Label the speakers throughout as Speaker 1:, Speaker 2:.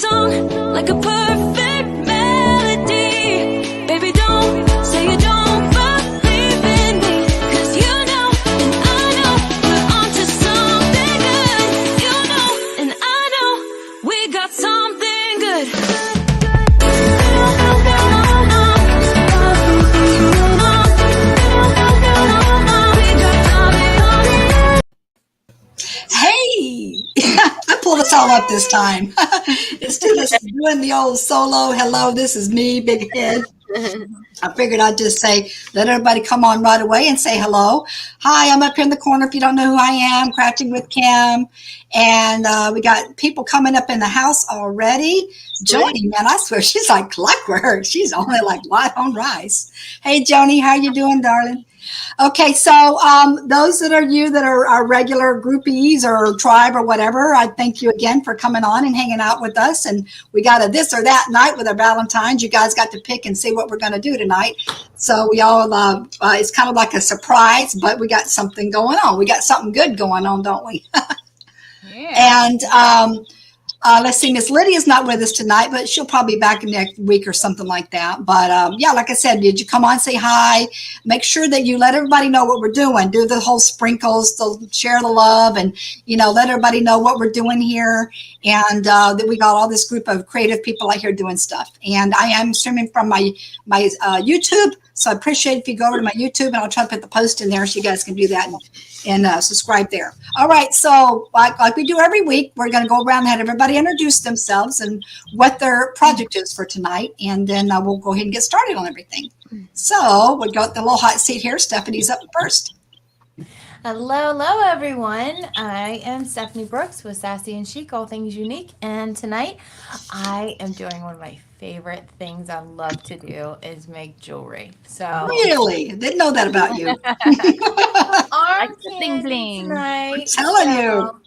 Speaker 1: song like a perfect melody. Baby, don't say you don't believe in me, 'cause you know and I know we're onto something good. You know and I know we got something good.
Speaker 2: Hey, I pulled us all up this time. Instead of doing the old solo, hello, this is me, big head. I figured I'd just say, let everybody come on right away and say hello. Hi, I'm up here in the corner. If you don't know who I am, Crafting with Kim. And we got people coming up in the house already. Joni, man, I swear she's like clockwork. She's only like light on rice. Hey, Joni, how you doing, darling? Okay, so those that are you that are our regular groupies or tribe or whatever, I thank you again for coming on and hanging out with us. And we got a this or that night with our Valentines. You guys got to pick and see what we're going to do tonight. So we all, it's kind of like a surprise, but we got something going on. We got something good going on, don't we?
Speaker 3: Yeah.
Speaker 2: And let's see, Miss Lydia's not with us tonight, but she'll probably be back next week or something like that. But yeah, like I said, did you come on, say hi? Make sure that you let everybody know what we're doing. Do the whole sprinkles, share the love, and let everybody know what we're doing here. And that we got all this group of creative people out here doing stuff. And I am streaming from my YouTube, so I appreciate if you go over to my YouTube, and I'll try to put the post in there so you guys can do that and subscribe there. All right, so like we do every week, we're going to go around and have everybody introduce themselves and what their project is for tonight, and then we'll go ahead and get started on everything. So we got the little hot seat here. Stephanie's up first.
Speaker 3: Hello, everyone. I am Stephanie Brooks with Sassy and Chic, All Things Unique. And tonight I am doing one of my favorite things I love to do is make jewelry. So
Speaker 2: Really? Didn't know that about you.
Speaker 3: arm
Speaker 4: bling
Speaker 3: candy
Speaker 4: bling.
Speaker 3: tonight.
Speaker 2: I'm telling you.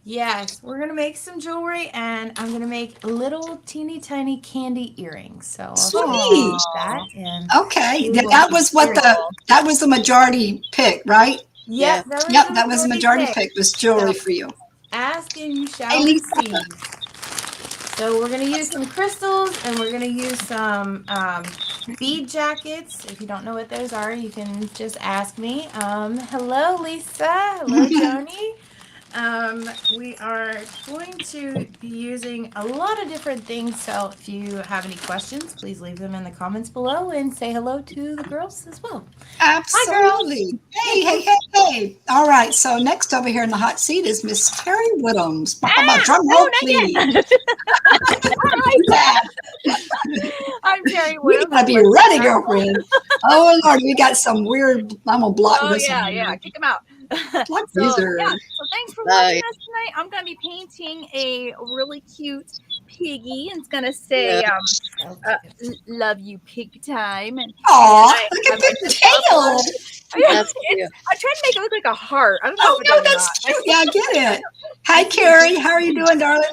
Speaker 3: Yes, we're going to make some jewelry, and I'm going to make little teeny tiny candy earrings. So I'll show you
Speaker 2: Sweet.
Speaker 3: that. And
Speaker 2: Okay, that was that was the majority pick, right?
Speaker 3: Yep,
Speaker 2: That was the majority pick was jewelry for you.
Speaker 3: Ask and you shall
Speaker 2: Hey, Lisa.
Speaker 3: receive. So we're going to use some crystals, and we're going to use some bead jackets. If you don't know what those are, you can just ask me. Hello, Lisa. Hello, Joni. We are going to be using a lot of different things. So if you have any questions, please leave them in the comments below and say hello to the girls as well.
Speaker 2: Absolutely. Hey. All right. So next over here in the hot seat is Miss Terry Whittles. Drum roll, please.
Speaker 4: I'm Terry
Speaker 2: We
Speaker 4: Whittles.
Speaker 2: gotta be ready, girlfriend. Oh Lord, we got some weird. I'm gonna block this.
Speaker 4: Yeah, kick them out.
Speaker 2: Block
Speaker 4: So
Speaker 2: user.
Speaker 4: thanks for watching us tonight. I'm going to be painting a really cute piggy, and it's going to say, love you, pig time. And
Speaker 2: Aw, look at the tail.
Speaker 4: That's cute. I tried to make it look like a heart. I don't know
Speaker 2: Oh,
Speaker 4: if it
Speaker 2: no,
Speaker 4: does or
Speaker 2: that's
Speaker 4: not.
Speaker 2: cute. Yeah, I get it. Hi, Carrie. How are you doing, darling?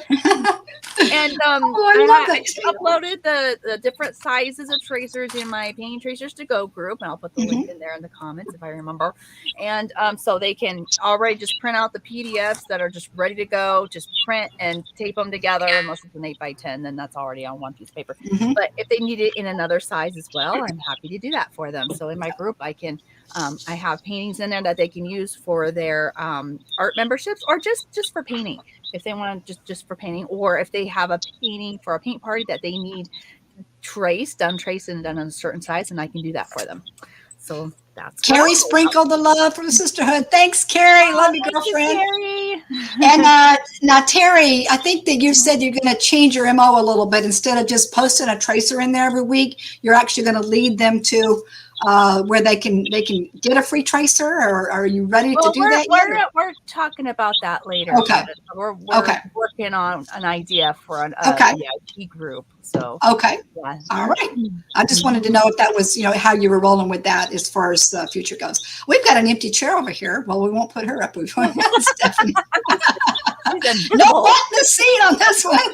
Speaker 4: And
Speaker 2: I
Speaker 4: I just uploaded the different sizes of tracers in my Painting Tracers to Go group, and I'll put the link in there in the comments if I remember. And so they can already just print out the PDFs that are just ready to go, just print and tape them together. Unless it's an 8x10, then that's already on one piece of paper. But if they need it in another size as well, I'm happy to do that for them. So in my group, I can I have paintings in there that they can use for their art memberships or just for painting. If they want to just for painting, or if they have a painting for a paint party that they need traced and done in a certain size, and I can do that for them. So that's
Speaker 2: Carrie sprinkled the love from the sisterhood. Thanks, Carrie. Love you, girlfriend.
Speaker 4: Terry.
Speaker 2: And now, Terry, I think that you said you're going to change your MO a little bit. Instead of just posting a tracer in there every week, you're actually going to lead them to where they can get a free tracer, or are you ready to do that yet?
Speaker 4: We're talking about that later.
Speaker 2: Okay.
Speaker 4: We're
Speaker 2: Okay.
Speaker 4: working on an idea for an VIP group. So
Speaker 2: okay. Yeah. All right. I just wanted to know if that was, how you were rolling with that as far as the future goes. We've got an empty chair over here. Well, we won't put her up. We've got Stephanie. No butt in the seat on this one.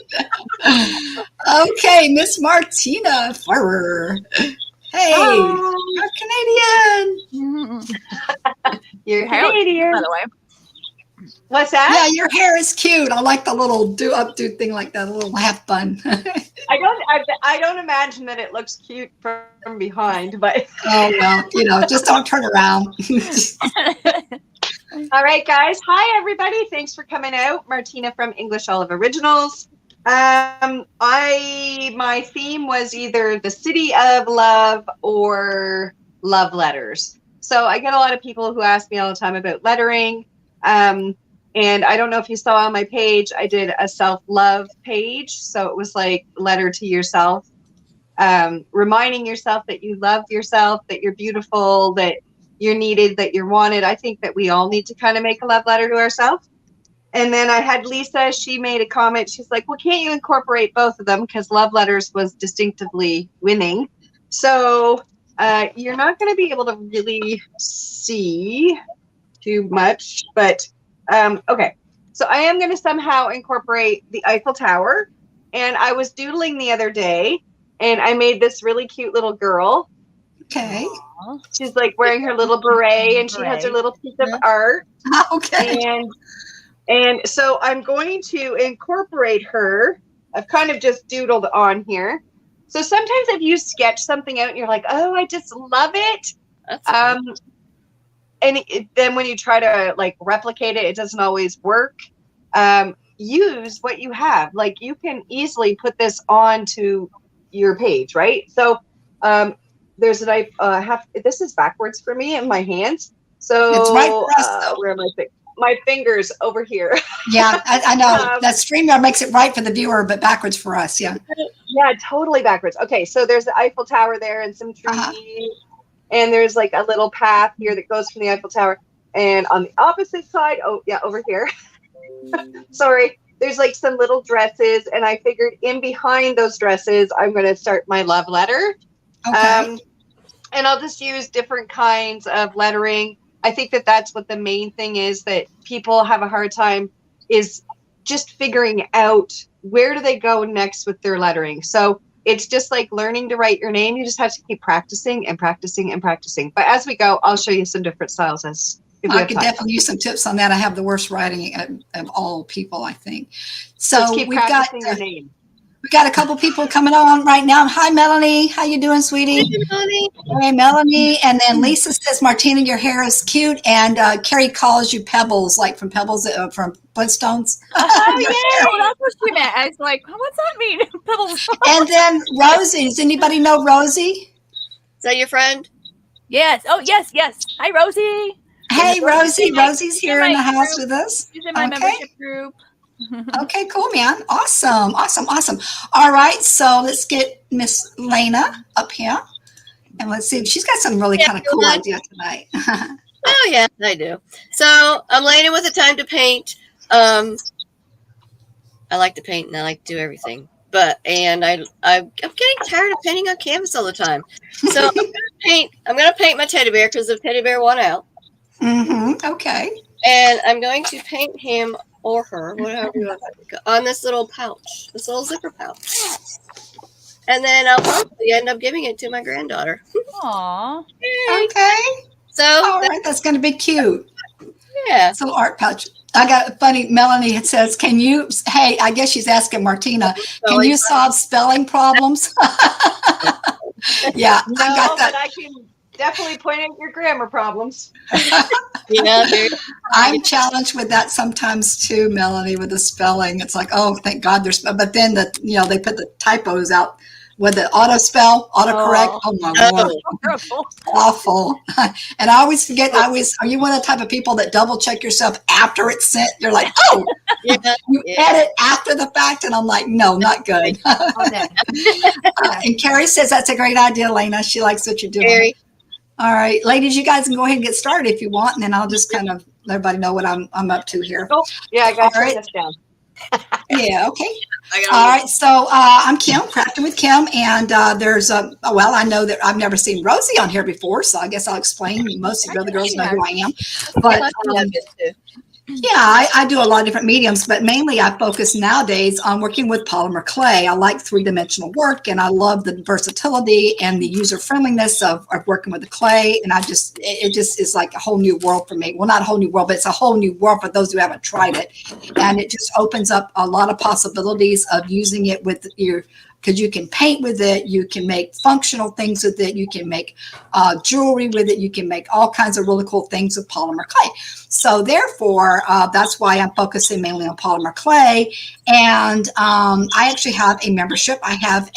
Speaker 2: Okay, Miss Martina Farrer. Hey, you're Canadian.
Speaker 4: You're Canadian, by the way.
Speaker 5: What's that?
Speaker 2: Yeah, your hair is cute. I like the little do thing like that, a little half bun.
Speaker 5: I don't imagine that it looks cute from behind, but
Speaker 2: Oh, well, just don't turn around.
Speaker 5: all right, guys. Hi, everybody. Thanks for coming out. Martina from English Olive Originals. My theme was either the city of love or love letters. So I get a lot of people who ask me all the time about lettering. And I don't know if you saw on my page, I did a self-love page. So it was like letter to yourself, reminding yourself that you love yourself, that you're beautiful, that you're needed, that you're wanted. I think that we all need to kind of make a love letter to ourselves. And then I had Lisa, she made a comment. She's like, well, can't you incorporate both of them? Because love letters was distinctively winning. So you're not going to be able to really see too much, but okay. So I am going to somehow incorporate the Eiffel Tower. And I was doodling the other day, and I made this really cute little girl.
Speaker 2: Okay.
Speaker 5: She's like wearing her little beret, and she has her little piece of art.
Speaker 2: Okay.
Speaker 5: And so I'm going to incorporate her. I've kind of just doodled on here. So sometimes if you sketch something out and you're like, oh, I just love it. And then when you try to like replicate it, it doesn't always work. Use what you have. Like you can easily put this onto your page, right? So there's a knife. This is backwards for me in my hands. So
Speaker 2: it's right for us,
Speaker 5: where am I? My fingers over here.
Speaker 2: Yeah, I know. That StreamYard makes it right for the viewer, but backwards for us. Yeah.
Speaker 5: Yeah, totally backwards. Okay, so there's the Eiffel Tower there and some trees. And there's like a little path here that goes from the Eiffel Tower. And on the opposite side, oh, yeah, over here. Sorry. There's like some little dresses. And I figured in behind those dresses, I'm going to start my love letter.
Speaker 2: Okay.
Speaker 5: And I'll just use different kinds of lettering. I think that that's what the main thing is that people have a hard time is just figuring out where do they go next with their lettering. So it's just like learning to write your name. You just have to keep practicing and practicing and practicing. But as we go, I'll show you some different styles as if we
Speaker 2: I
Speaker 5: have
Speaker 2: could
Speaker 5: time.
Speaker 2: definitely use some tips on that. I have the worst writing of all people, I think.
Speaker 5: Just
Speaker 2: So
Speaker 5: keep
Speaker 2: we've got
Speaker 5: practicing your name.
Speaker 2: we got a couple people coming on right now. Hi, Melanie. How you doing, sweetie?
Speaker 6: Hey, Melanie.
Speaker 2: Hey, Melanie. And then Lisa says, Martina, your hair is cute. And Carrie calls you Pebbles, like from Pebbles from Flintstones.
Speaker 4: Oh, yeah. Well, that's what she meant. I was like, what's that mean? Pebbles.
Speaker 2: And then Rosie. Does anybody know Rosie?
Speaker 6: Is that your friend?
Speaker 4: Yes. Oh, yes, yes. Hi, Rosie.
Speaker 2: Hey, Rosie. Rosie's here in the house
Speaker 4: group.
Speaker 2: with us.
Speaker 4: She's in my membership group.
Speaker 2: Okay, cool, man. Awesome. All right, so let's get Miss Lena up here. And let's see. She's got some really kind of cool idea tonight.
Speaker 6: Oh, yeah, I do. So I'm laying in with the time to paint. I like to paint and I like to do everything. I'm getting tired of painting on canvas all the time. So I'm gonna paint my teddy bear because the teddy bear won out.
Speaker 2: Okay.
Speaker 6: And I'm going to paint him or her, whatever you want to, on this little pouch, this little zipper pouch. And then I'll probably end up giving it to my granddaughter.
Speaker 4: Aw.
Speaker 2: Okay.
Speaker 6: So
Speaker 2: All right, that's going to be cute.
Speaker 6: Yeah.
Speaker 2: It's a little art pouch. I got a funny, Melanie says, hey, I guess she's asking Martina, can you solve spelling problems? Yeah,
Speaker 5: No,
Speaker 2: I got that.
Speaker 5: but I can definitely point out your grammar problems.
Speaker 2: I'm challenged with that sometimes too, Melanie, with the spelling. It's like, oh, thank God there's, but then they put the typos out with the autocorrect. Oh my Lord, awful. And I always forget. Are you one of the type of people that double check yourself after it's sent? You're like, oh, you edit after the fact, and I'm like, no, not good. And Carrie says that's a great idea, Lena. She likes what you're doing.
Speaker 6: Carrie.
Speaker 2: All right, ladies, you guys can go ahead and get started if you want, and then I'll just kind of let everybody know what I'm up to here.
Speaker 5: Oh, yeah, I got to
Speaker 2: All
Speaker 5: write
Speaker 2: right.
Speaker 5: this down.
Speaker 2: Yeah, okay. All right, so I'm Kim, Crafting with Kim, and there's I know that I've never seen Rosie on here before, so I guess I'll explain. Most of the other girls know who I am. But Yeah, I do a lot of different mediums, but mainly I focus nowadays on working with polymer clay. I like three-dimensional work, and I love the versatility and the user-friendliness of working with the clay. And it just is like a whole new world for me. Well, not a whole new world, but it's a whole new world for those who haven't tried it. And it just opens up a lot of possibilities of using it with because you can paint with it, you can make functional things with it, you can make jewelry with it, you can make all kinds of really cool things with polymer clay. So therefore, that's why I'm focusing mainly on polymer clay. And I actually have a membership. I have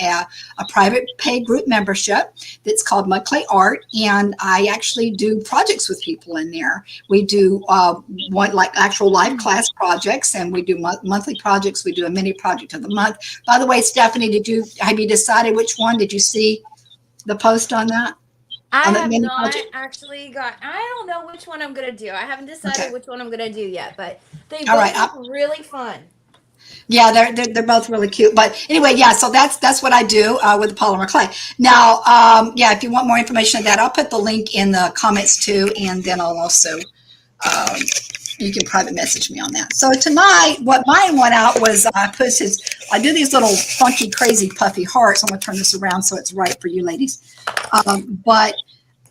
Speaker 2: a private paid group membership that's called Mud.Clay.Art. And I actually do projects with people in there. We do like actual live class projects, and we do monthly projects. We do a mini project of the month. By the way, Stephanie, have you decided which one? Did you see the post on that?
Speaker 3: I have not actually I don't know which one I'm going to do. I haven't decided which one I'm going to do yet, but they both look really fun.
Speaker 2: Yeah, they're both really cute. But anyway, yeah, so that's what I do with the polymer clay. Now, yeah, if you want more information on that, I'll put the link in the comments too, and then I'll also you can private message me on that. So tonight, what mine went out was I do these little funky, crazy, puffy hearts. I'm gonna turn this around so it's right for you ladies. But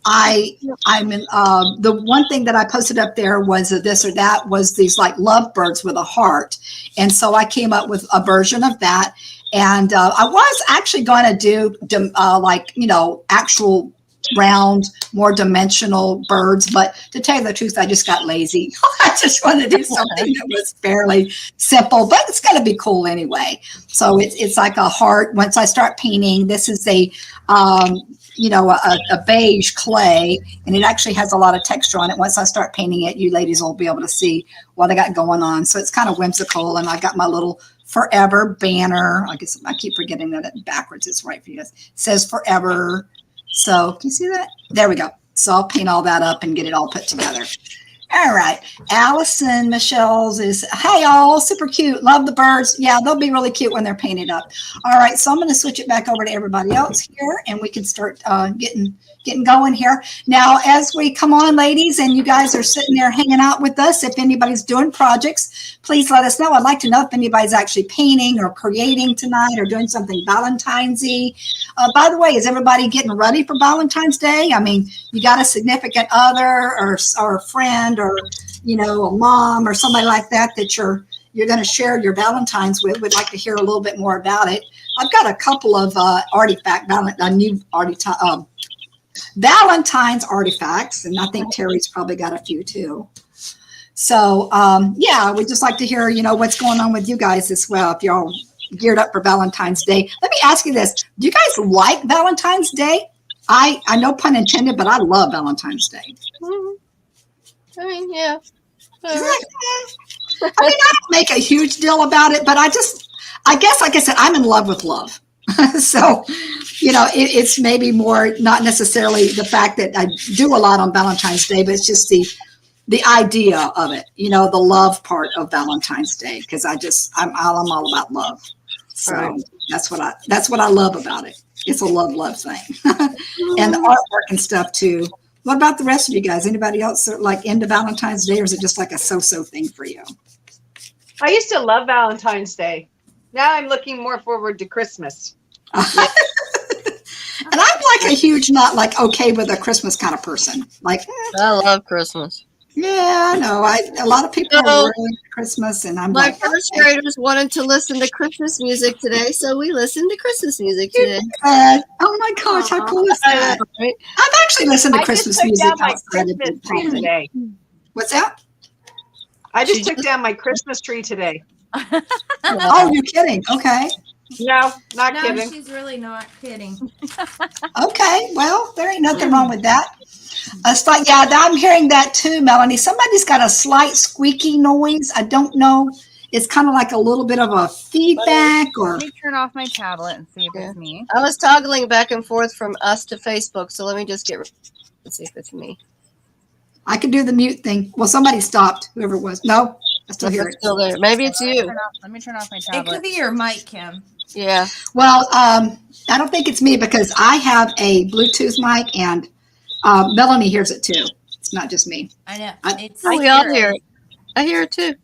Speaker 2: the one thing that I posted up there was this or that was these like love birds with a heart. And so I came up with a version of that. And I was actually going to do actual round, more dimensional birds. But to tell you the truth, I just got lazy. I just wanted to do something that was fairly simple, but it's going to be cool anyway. So it's like a heart. Once I start painting, this is a beige clay, and it actually has a lot of texture on it. Once I start painting it, you ladies will be able to see what I got going on. So it's kind of whimsical, and I got my little forever banner. I guess I keep forgetting that backwards. It's right for you guys. It says forever. So can you see that? There we go. So I'll paint all that up and get it all put together. All right. Allison Michelle's is, hey, all super cute. Love the birds. Yeah, they'll be really cute when they're painted up. All right. So I'm going to switch it back over to everybody else here, and we can start getting going here. Now, as we come on, ladies, and you guys are sitting there hanging out with us, if anybody's doing projects, please let us know. I'd like to know if anybody's actually painting or creating tonight or doing something Valentine's-y. By the way, is everybody getting ready for Valentine's Day? I mean, you got a significant other or a friend or, a mom or somebody like that you're going to share your Valentine's with. We'd like to hear a little bit more about it. I've got a couple of Valentine's artifacts, and I think Terry's probably got a few too. So, yeah, we'd just like to hear, what's going on with you guys as well, if you're all geared up for Valentine's Day. Let me ask you this. Do you guys like Valentine's Day? I no pun intended, but I love Valentine's Day.
Speaker 6: I mean, yeah.
Speaker 2: I don't make a huge deal about it, but I guess, like I said, I'm in love with love. So, it's maybe more not necessarily the fact that I do a lot on Valentine's Day, but it's just the idea of it, the love part of Valentine's Day, because I'm all about love. So that's what I love about it. It's a love thing. And the artwork and stuff too. What about the rest of you guys? Anybody else like into Valentine's Day, or is it just like a so-so thing for you?
Speaker 5: I used to love Valentine's Day. Now I'm looking more forward to Christmas.
Speaker 2: And I'm like a huge not like okay with a Christmas kind of person. Like
Speaker 6: I love Christmas.
Speaker 2: Yeah, I know. A lot of people are really into Christmas, and I'm
Speaker 6: my first graders wanted to listen to Christmas music today, so we listened to Christmas music today.
Speaker 2: Oh my gosh, how cool is that? Right? I've actually listened to Christmas music outside of the
Speaker 5: tree today.
Speaker 2: What's that?
Speaker 5: I just took down my Christmas tree today.
Speaker 2: Oh, you're kidding? Okay.
Speaker 5: No, not kidding.
Speaker 3: No, she's really not kidding.
Speaker 2: Okay, well, there ain't nothing wrong with that. Yeah, I'm hearing that too, Melanie. Somebody's got a slight squeaky noise. I don't know. It's kind of like a little bit of a feedback.
Speaker 4: Let me turn off my tablet and see if it's me.
Speaker 6: I was toggling back and forth from us to Facebook, so let me just let's see if it's me.
Speaker 2: I could do the mute thing. Well, somebody stopped, whoever it was. No, I still hear it.
Speaker 6: Still there. Maybe it's you.
Speaker 4: Let me turn off my tablet.
Speaker 3: It could be your mic, Kim.
Speaker 6: Yeah.
Speaker 2: Well, I don't think it's me because I have a Bluetooth mic and Melanie hears it too. It's not just me.
Speaker 3: I know.
Speaker 6: We all hear it. I hear it too.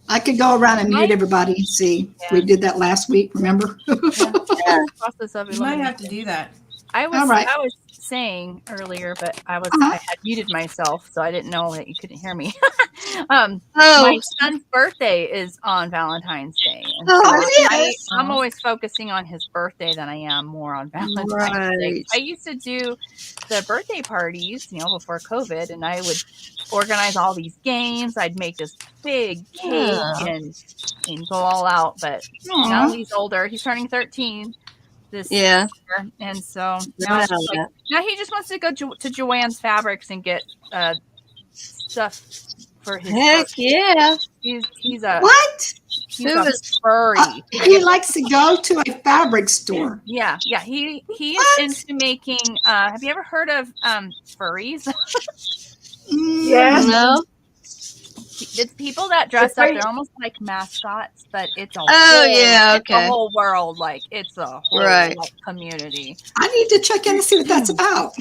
Speaker 2: I could go around and mute everybody and see.
Speaker 4: Yeah.
Speaker 2: We did that last week, remember?
Speaker 4: Process of
Speaker 3: You might
Speaker 4: elimination.
Speaker 3: have to do that.
Speaker 4: I
Speaker 2: All right.
Speaker 4: was saying earlier, but I
Speaker 2: Uh-huh.
Speaker 4: had muted myself, so I didn't know that you couldn't hear me.
Speaker 6: Oh.
Speaker 4: My son's birthday is on Valentine's Day, and so I'm always focusing on his birthday than I am more on Valentine's Day.
Speaker 6: Right.
Speaker 4: I used to do the birthday parties, before COVID, and I would organize all these games. I'd make this big cake and go all out. But now
Speaker 2: Aw.
Speaker 4: he's older; he's turning 13 this
Speaker 6: Yeah.
Speaker 4: year, and so
Speaker 6: Not
Speaker 4: now
Speaker 6: out
Speaker 4: it's
Speaker 6: of
Speaker 4: like,
Speaker 6: that.
Speaker 4: now he just wants to go to Joann's Fabrics and get stuff for his
Speaker 6: Heck
Speaker 4: birthday.
Speaker 6: yeah.
Speaker 4: He's a
Speaker 2: What?
Speaker 4: furry.
Speaker 2: He likes to go to a fabric store.
Speaker 4: Yeah. He is into making. Have you ever heard of furries?
Speaker 5: Yes.
Speaker 6: No.
Speaker 4: It's people that dress up. They're almost like mascots, but it's a
Speaker 6: Okay.
Speaker 4: it's a whole world. Like it's a whole
Speaker 6: Right.
Speaker 4: community.
Speaker 2: I need to check in and see what that's about.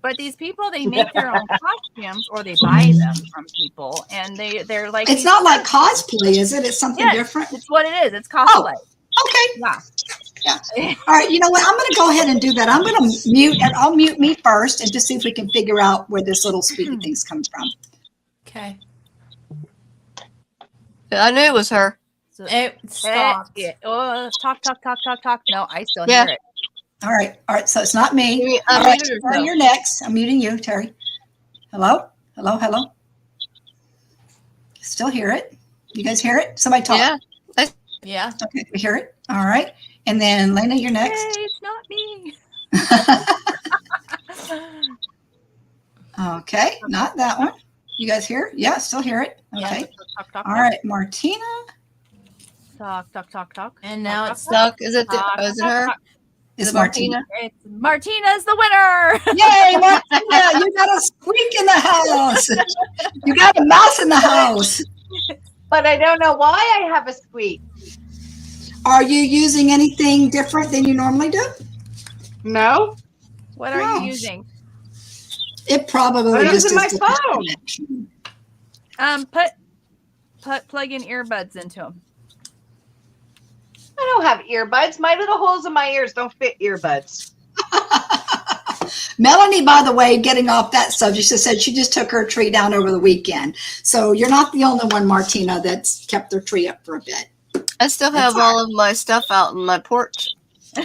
Speaker 4: But these people, they make their own costumes or they buy them from people, and they're like.
Speaker 2: It's not like cosplay, is it? It's something different.
Speaker 4: It's what it is. It's cosplay.
Speaker 2: Okay.
Speaker 4: Yeah.
Speaker 2: All right. You know what? I'm going to go ahead and do that. I'm going to mute, and I'll mute me first, and just see if we can figure out where this little squeaky thing's coming from.
Speaker 3: Okay.
Speaker 6: I knew it was her.
Speaker 4: So,
Speaker 3: It stopped.
Speaker 4: Oh, talk. No, I still
Speaker 6: Yeah.
Speaker 4: hear it.
Speaker 2: All right. All right. So it's not me.
Speaker 6: Maybe
Speaker 2: All
Speaker 6: unmute
Speaker 2: right.
Speaker 6: herself.
Speaker 2: Terry, you're next. I'm muting you, Terry. Hello? Hello? Still hear it? You guys hear it? Somebody talk.
Speaker 6: Yeah.
Speaker 3: Yeah.
Speaker 2: Okay, we hear it. All right. And then Lena, you're
Speaker 4: Hey,
Speaker 2: next.
Speaker 4: it's not me.
Speaker 2: Okay, not that one. You guys hear it? Yeah, still hear it. Okay.
Speaker 4: Talk.
Speaker 2: All right, Martina.
Speaker 4: Talk.
Speaker 3: And now it's
Speaker 6: Stuck. Is it her?
Speaker 2: Is
Speaker 6: it
Speaker 2: Martina.
Speaker 4: It's Martina's the winner.
Speaker 2: Yay, Martina, you got a squeak in the house. You got a mouse in the house.
Speaker 5: But I don't know why I have a squeak.
Speaker 2: Are you using anything different than you normally do?
Speaker 5: No.
Speaker 4: What are
Speaker 2: No.
Speaker 4: you using?
Speaker 2: It probably
Speaker 5: I'm
Speaker 2: just
Speaker 5: using my
Speaker 2: is the
Speaker 5: phone.
Speaker 2: connection.
Speaker 4: Plug in earbuds into them.
Speaker 5: I don't have earbuds. My little holes in my ears don't fit earbuds.
Speaker 2: Melanie, by the way, getting off that subject, she said she just took her tree down over the weekend. So you're not the only one, Martina, that's kept their tree up for a bit.
Speaker 6: I still have all of my stuff out on my porch.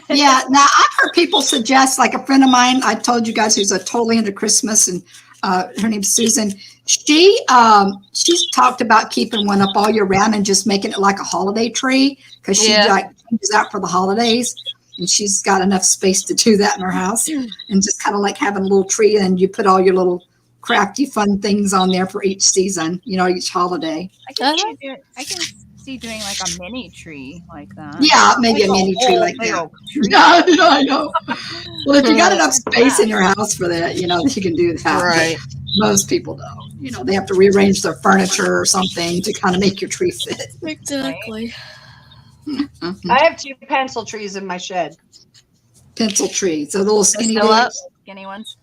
Speaker 2: Yeah. Now I've heard people suggest, like a friend of mine, I told you guys, who's a totally into Christmas, and her name's Susan. She's talked about keeping one up all year round and just making it like a holiday tree, because she like changes out for the holidays, and she's got enough space to do that in her house, and just kind of like having a little tree, and you put all your little crafty fun things on there for each season, each holiday.
Speaker 4: I can see doing like a mini tree like that.
Speaker 2: Yeah, maybe
Speaker 4: Like
Speaker 2: a mini tree like
Speaker 4: big
Speaker 2: that.
Speaker 4: old tree.
Speaker 2: No, I know. Well, if you got enough space in your house for that, you can do that.
Speaker 6: Right.
Speaker 2: But most people don't. They have to rearrange their furniture or something to kind of make your tree fit.
Speaker 6: Exactly.
Speaker 2: Mhm.
Speaker 5: I have 2 pencil trees in my shed.
Speaker 2: Pencil trees, so the little skinny
Speaker 6: Still up?
Speaker 2: ones.
Speaker 4: Skinny ones.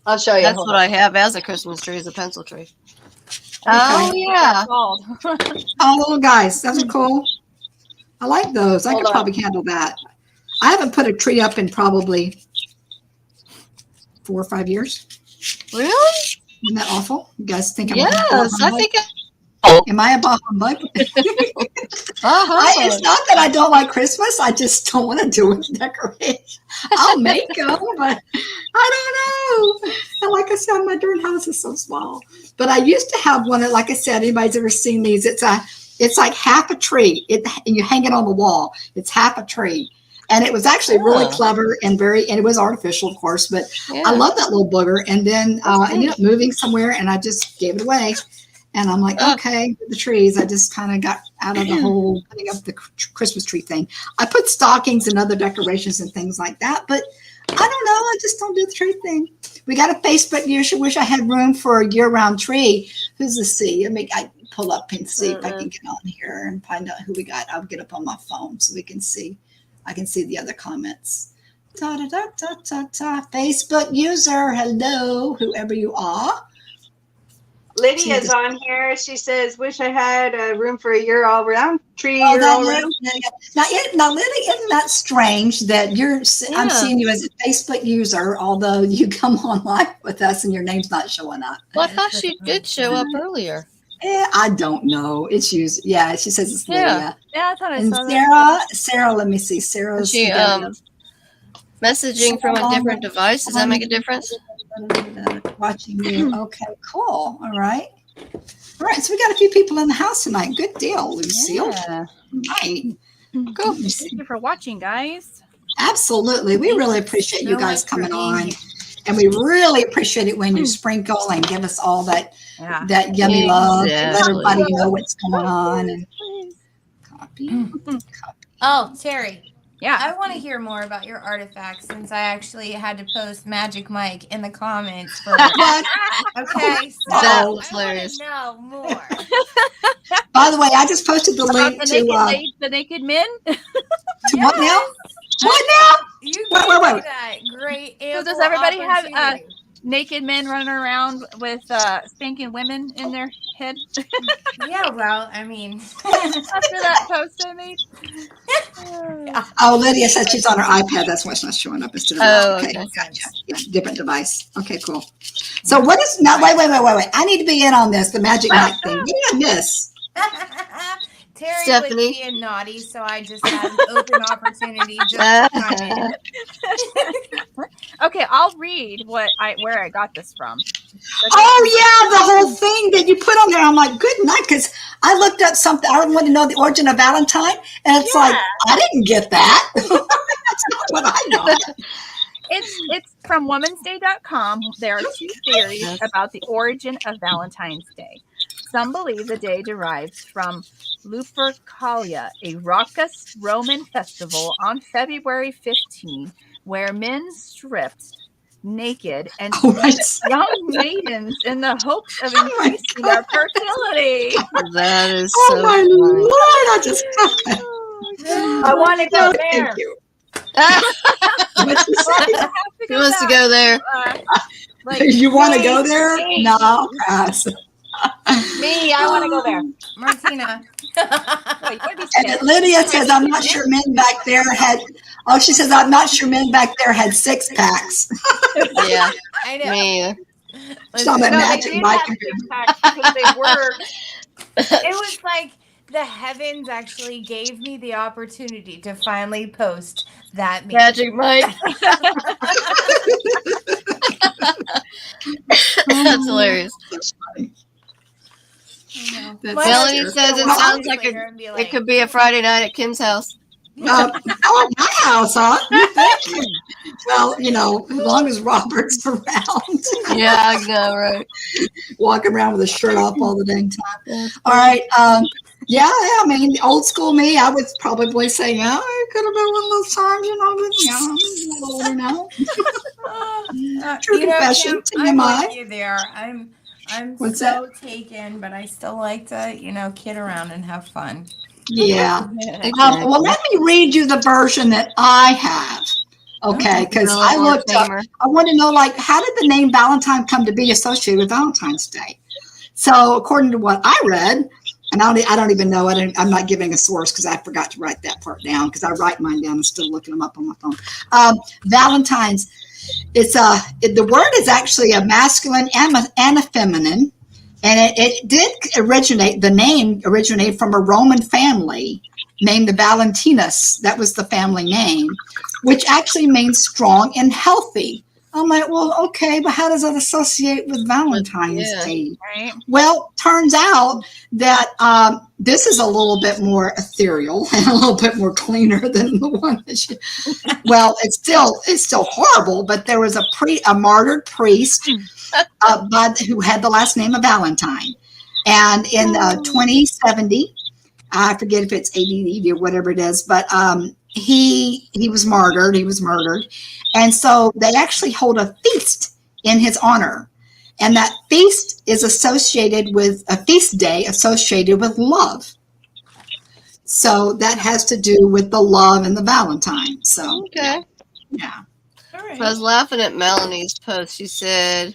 Speaker 5: I'll show you.
Speaker 6: That's
Speaker 5: Hold
Speaker 6: what
Speaker 5: on.
Speaker 6: I have as a Christmas tree, is a pencil tree.
Speaker 2: Okay.
Speaker 6: Oh, yeah.
Speaker 4: Called.
Speaker 2: Oh, little guys, those are cool. I like those. I
Speaker 5: Hold
Speaker 2: could
Speaker 5: on.
Speaker 2: probably handle that. I haven't put a tree up in probably 4 or 5 years.
Speaker 6: Really?
Speaker 2: Isn't that awful? You guys think I'm
Speaker 6: Yes, I think
Speaker 2: Am I a bah humbug?
Speaker 6: uh-huh.
Speaker 2: It's not that I don't like Christmas. I just don't want to do it decorations. I'll make them, but I don't know. And like I said, my darn house is so small. But I used to have one that, like I said, anybody's ever seen these? It's like half a tree. And you hang it on the wall. It's half a tree. And it was actually really clever and it was artificial, of course, but I love that little booger. And then I ended up moving somewhere, and I just gave it away. And I'm like, okay, the trees. I just kind of got out of the whole putting up the Christmas tree thing. I put stockings and other decorations and things like that, but I don't know. I just don't do the tree thing. We got a Facebook user. Wish I had room for a year-round tree. Who's the C? I pull up and see if I can get on here and find out who we got. I'll get up on my phone so we can see. I can see the other comments. Facebook user, hello, whoever you are.
Speaker 5: Lydia's on here. She says, "Wish I had a room for a year all round tree
Speaker 2: Oh,
Speaker 5: year
Speaker 2: that
Speaker 5: all
Speaker 2: is.
Speaker 5: round."
Speaker 2: Now, Lily, isn't that strange that I'm seeing you as a Facebook user, although you come on live with us and your name's not showing up.
Speaker 6: Well, I thought she did show up earlier.
Speaker 2: I don't know. It's used. Yeah, she says it's
Speaker 6: Yeah.
Speaker 2: Lydia.
Speaker 4: Yeah, I thought I
Speaker 2: And
Speaker 4: saw that.
Speaker 2: Sarah, let me see. Sarah's
Speaker 6: She messaging from a different device. Does that make a difference?
Speaker 2: Watching you. Okay, cool. All right. All right. So we got a few people in the house tonight. Good deal, Lucille.
Speaker 4: Yeah.
Speaker 2: Right.
Speaker 6: Cool.
Speaker 4: Thank you for watching, guys.
Speaker 2: Absolutely. We really appreciate you
Speaker 3: so
Speaker 2: guys
Speaker 3: much for
Speaker 2: coming
Speaker 3: being
Speaker 2: on.
Speaker 3: here.
Speaker 2: And we really appreciate it when you sprinkle and give us all that
Speaker 4: Yeah.
Speaker 2: that yummy love. Let
Speaker 6: Exactly.
Speaker 2: everybody know what's going on. And copy.
Speaker 3: Oh, Terry,
Speaker 4: Yeah.
Speaker 3: I want to hear more about your artifacts since I actually had to post Magic Mike in the comments for.
Speaker 2: What?
Speaker 3: Okay, so
Speaker 6: That
Speaker 3: I
Speaker 6: was
Speaker 3: want
Speaker 6: hilarious.
Speaker 3: to know more.
Speaker 2: By the way, I just posted the
Speaker 4: About
Speaker 2: link
Speaker 4: the
Speaker 2: to
Speaker 4: the naked men.
Speaker 2: what now? What now?
Speaker 3: You
Speaker 2: Wait,
Speaker 3: gave
Speaker 2: wait,
Speaker 3: me
Speaker 2: wait.
Speaker 3: that great
Speaker 4: So
Speaker 3: ample
Speaker 4: does everybody have
Speaker 3: opportunity.
Speaker 4: naked men running around with spanking women in their head?
Speaker 3: Yeah, well, I mean,
Speaker 4: After that post I made.
Speaker 2: Oh, Lydia said she's on her iPad. That's why it's not showing up instead of
Speaker 6: Oh,
Speaker 2: okay.
Speaker 6: okay.
Speaker 2: Gotcha. Yeah, different device. Okay, cool. So what is now? Wait. I need to be in on this. The Magic Mike thing. What did I miss?
Speaker 3: Terry
Speaker 6: Stephanie.
Speaker 3: was being naughty, so I just had an open opportunity just to chime in.
Speaker 4: Okay, I'll read where I got this from.
Speaker 2: Oh yeah, the whole thing that you put on there. I'm like, good night, because I looked up something. I want to know the origin of Valentine, and it's like I didn't get that. That's not what I got.
Speaker 4: It's from womensday.com. There are two theories about the origin of Valentine's Day. Some believe the day derives from Lupercalia, a raucous Roman festival on February 15, where men stripped naked and seduced young maidens in the hopes of increasing their fertility.
Speaker 6: That is
Speaker 2: Oh
Speaker 6: so
Speaker 2: my
Speaker 6: funny.
Speaker 2: Lord! I just
Speaker 3: I want to go there.
Speaker 2: Thank you. What'd you say?
Speaker 6: Who wants to go there?
Speaker 2: You want to go there? No, pass.
Speaker 3: Me, I want to go there. Martina.
Speaker 2: And Lydia says, I'm not sure men back there had, she says, I'm not sure men back there had 6 packs.
Speaker 6: Yeah.
Speaker 3: I know.
Speaker 6: Me either.
Speaker 2: So that Magic Mike.
Speaker 4: Because they were.
Speaker 3: It was like the heavens actually gave me the opportunity to finally post that meme.
Speaker 6: Magic Mike. That's hilarious.
Speaker 2: That's funny.
Speaker 6: Melanie says it sounds like it could be a Friday night at Kim's house.
Speaker 2: Oh, my house, huh? Well, as long as Robert's around.
Speaker 6: Yeah, I know, right?
Speaker 2: Walking around with a shirt off all the dang time. All right. Yeah, I mean, old school me, I would probably say, yeah, it could have been one of those times, I'm a little older now. True confession,
Speaker 3: Kim, I'm
Speaker 2: TMI.
Speaker 3: with you there. I'm
Speaker 2: What's
Speaker 3: so taken, but I still like to, kid around and have fun.
Speaker 2: Yeah. Well, let me read you the version that I have. Okay, because I looked up, I want to know, how did the name Valentine come to be associated with Valentine's Day? So, according to what I read, and I don't even know it, I'm not giving a source because I forgot to write that part down because I write mine down and still looking them up on my phone. Valentine's, the word is actually a masculine and a feminine. And it did the name originated from a Roman family named the Valentinus. That was the family name, which actually means strong and healthy. I'm like, well, okay, but how does that associate with Valentine's Day?
Speaker 4: Right.
Speaker 2: Well, turns out that this is a little bit more ethereal and a little bit more cleaner than the one that well, it's still horrible, but there was a martyred priest who had the last name of Valentine. And in 2070, I forget if it's 80 or whatever it is, but he was martyred. He was murdered. And so they actually hold a feast in his honor. And that feast is associated with a feast day associated with love. So that has to do with the love and the Valentine. So,
Speaker 6: okay.
Speaker 2: Yeah.
Speaker 3: All right.
Speaker 6: So I was laughing at Melanie's post. She said,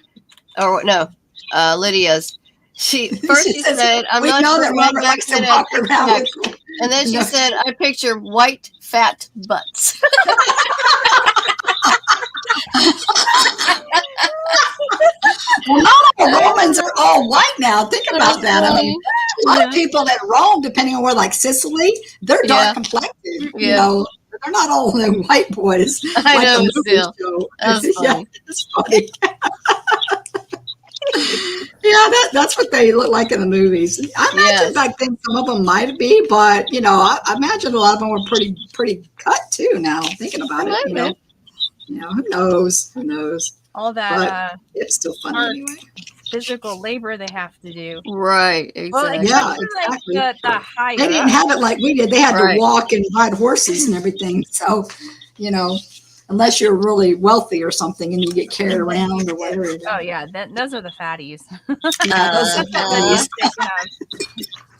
Speaker 6: Lydia's. First she said, "I'm
Speaker 2: we
Speaker 6: not
Speaker 2: know
Speaker 6: sure
Speaker 2: that
Speaker 6: why
Speaker 2: Robert
Speaker 6: back
Speaker 2: likes to
Speaker 6: then I
Speaker 2: walk
Speaker 6: picked
Speaker 2: around
Speaker 6: backs."
Speaker 2: with.
Speaker 6: And then she said, "I picture white fat butts."
Speaker 2: Well, not all Romans are all white now. Think about that. I mean, a lot of people that Rome, depending on where, like Sicily, they're dark
Speaker 6: Yeah.
Speaker 2: complected. You
Speaker 6: Yeah.
Speaker 2: know, they're not all the white boys
Speaker 6: I
Speaker 2: like
Speaker 6: know,
Speaker 2: the
Speaker 6: but
Speaker 2: movie
Speaker 6: still.
Speaker 2: show.
Speaker 6: That was
Speaker 2: Yeah,
Speaker 6: funny.
Speaker 2: it's funny. Yeah, that's what they look like in the movies. I imagine
Speaker 6: Yes.
Speaker 2: back then some of them might be, but you know, I imagine a lot of them were pretty cut too. Now thinking about it, you know, who knows? Who knows?
Speaker 4: All
Speaker 2: But
Speaker 4: that
Speaker 2: it's still funny
Speaker 4: hard
Speaker 2: anyway.
Speaker 4: physical labor they have to do.
Speaker 6: Right,
Speaker 4: Well,
Speaker 6: exactly.
Speaker 2: Yeah,
Speaker 4: especially
Speaker 2: exactly.
Speaker 4: like the higher
Speaker 2: They didn't
Speaker 4: up.
Speaker 2: have it like we did. They had
Speaker 6: Right.
Speaker 2: to walk and ride horses and everything. So, you know, unless you're really wealthy or something and you get carried around or whatever.
Speaker 4: Oh yeah, those are the fatties.
Speaker 2: Yeah, those are
Speaker 6: Uh-huh.
Speaker 2: fatties.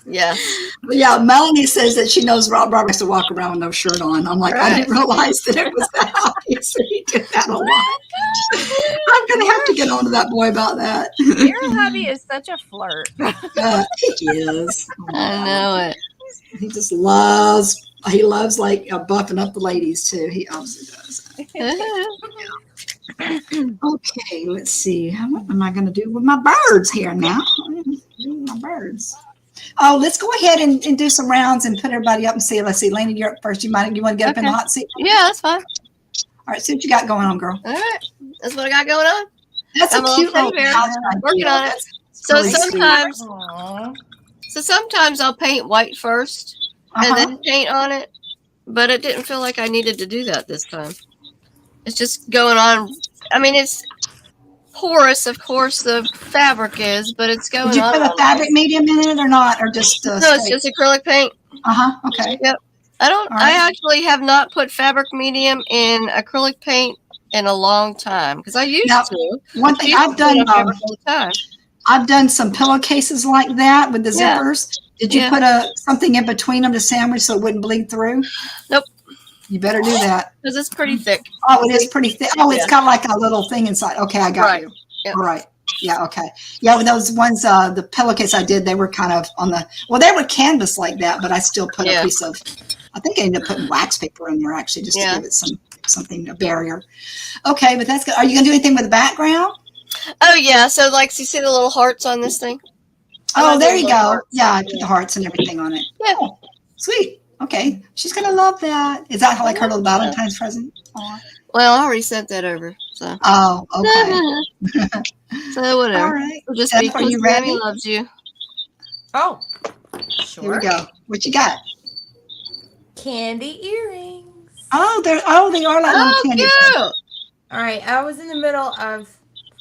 Speaker 6: Yes.
Speaker 2: But yeah, Melanie says that she knows Rob likes to walk around with no shirt on. I'm like, I
Speaker 6: Right.
Speaker 2: didn't realize that it was that obvious that he did that a lot. I'm going to have to get on to that boy about that.
Speaker 4: Your hubby is such a flirt.
Speaker 2: He is. Oh,
Speaker 6: I know it.
Speaker 2: he just he loves like buffing up the ladies too. He absolutely does. Okay, let's see. What am I going to do with my birds here now? Do my birds. Oh, let's go ahead and do some rounds and put everybody up and see. Let's see, Lena, you're up first. You want to get up in the hot seat?
Speaker 6: Yeah, that's fine.
Speaker 2: All right, see what you got going on, girl.
Speaker 6: All right. That's what I got going on.
Speaker 2: That's
Speaker 6: I'm
Speaker 2: a
Speaker 6: a
Speaker 2: cute
Speaker 6: little
Speaker 2: little
Speaker 6: teddy bear.
Speaker 2: house idea.
Speaker 6: Working on it.
Speaker 2: That's
Speaker 6: So
Speaker 2: really sweet.
Speaker 6: sometimes I'll paint white first and then paint on it, but it didn't feel like I needed to do that this time. It's just going on. I mean, it's porous, of course, the fabric is, but it's going
Speaker 2: Did you
Speaker 6: on.
Speaker 2: put a fabric medium in it or not, or just
Speaker 6: No, it's just acrylic paint.
Speaker 2: Okay.
Speaker 6: Yep.
Speaker 2: All right.
Speaker 6: I actually have not put fabric medium in acrylic paint in a long time because I used
Speaker 2: Now,
Speaker 6: to.
Speaker 2: one thing
Speaker 6: I
Speaker 2: I've
Speaker 6: used to put
Speaker 2: done,
Speaker 6: on fabric all the time.
Speaker 2: I've done some pillowcases like that with the
Speaker 6: Yeah.
Speaker 2: zippers. Did you
Speaker 6: Yeah.
Speaker 2: put something in between them to sandwich so it wouldn't bleed through?
Speaker 6: Nope.
Speaker 2: You better do that.
Speaker 6: Because it's pretty thick.
Speaker 2: Oh, it is pretty thick. Oh, it's
Speaker 6: Yeah.
Speaker 2: got like a little thing inside. Okay, I got
Speaker 6: Right.
Speaker 2: you.
Speaker 6: Yep.
Speaker 2: All right. Yeah, okay. Yeah, with those ones, the pillowcase I did, they were kind of they were canvas like that, but I still put a piece of, I think I ended up putting wax paper in there actually just to give it something, a barrier. Okay, but that's good. Are you going to do anything with the background?
Speaker 6: Oh, yeah. So, like, you see the little hearts on this thing?
Speaker 2: Oh, there you go.
Speaker 6: Hearts.
Speaker 2: Yeah, I put the hearts and everything on it.
Speaker 6: Yeah.
Speaker 2: Oh, sweet. Okay. She's going to love that. Is that like her little Valentine's present? Oh,
Speaker 6: Well, I already sent that over. So,
Speaker 2: okay.
Speaker 6: so whatever.
Speaker 2: All right.
Speaker 6: It'll just
Speaker 2: Steph,
Speaker 6: be
Speaker 2: are you
Speaker 6: because
Speaker 2: ready?
Speaker 6: Grammy loves you.
Speaker 3: Oh,
Speaker 2: Here we
Speaker 3: sure.
Speaker 2: go. What you got?
Speaker 3: Candy earrings.
Speaker 2: Oh, they are like little candy.
Speaker 6: Cute.
Speaker 3: All right, I was in the middle of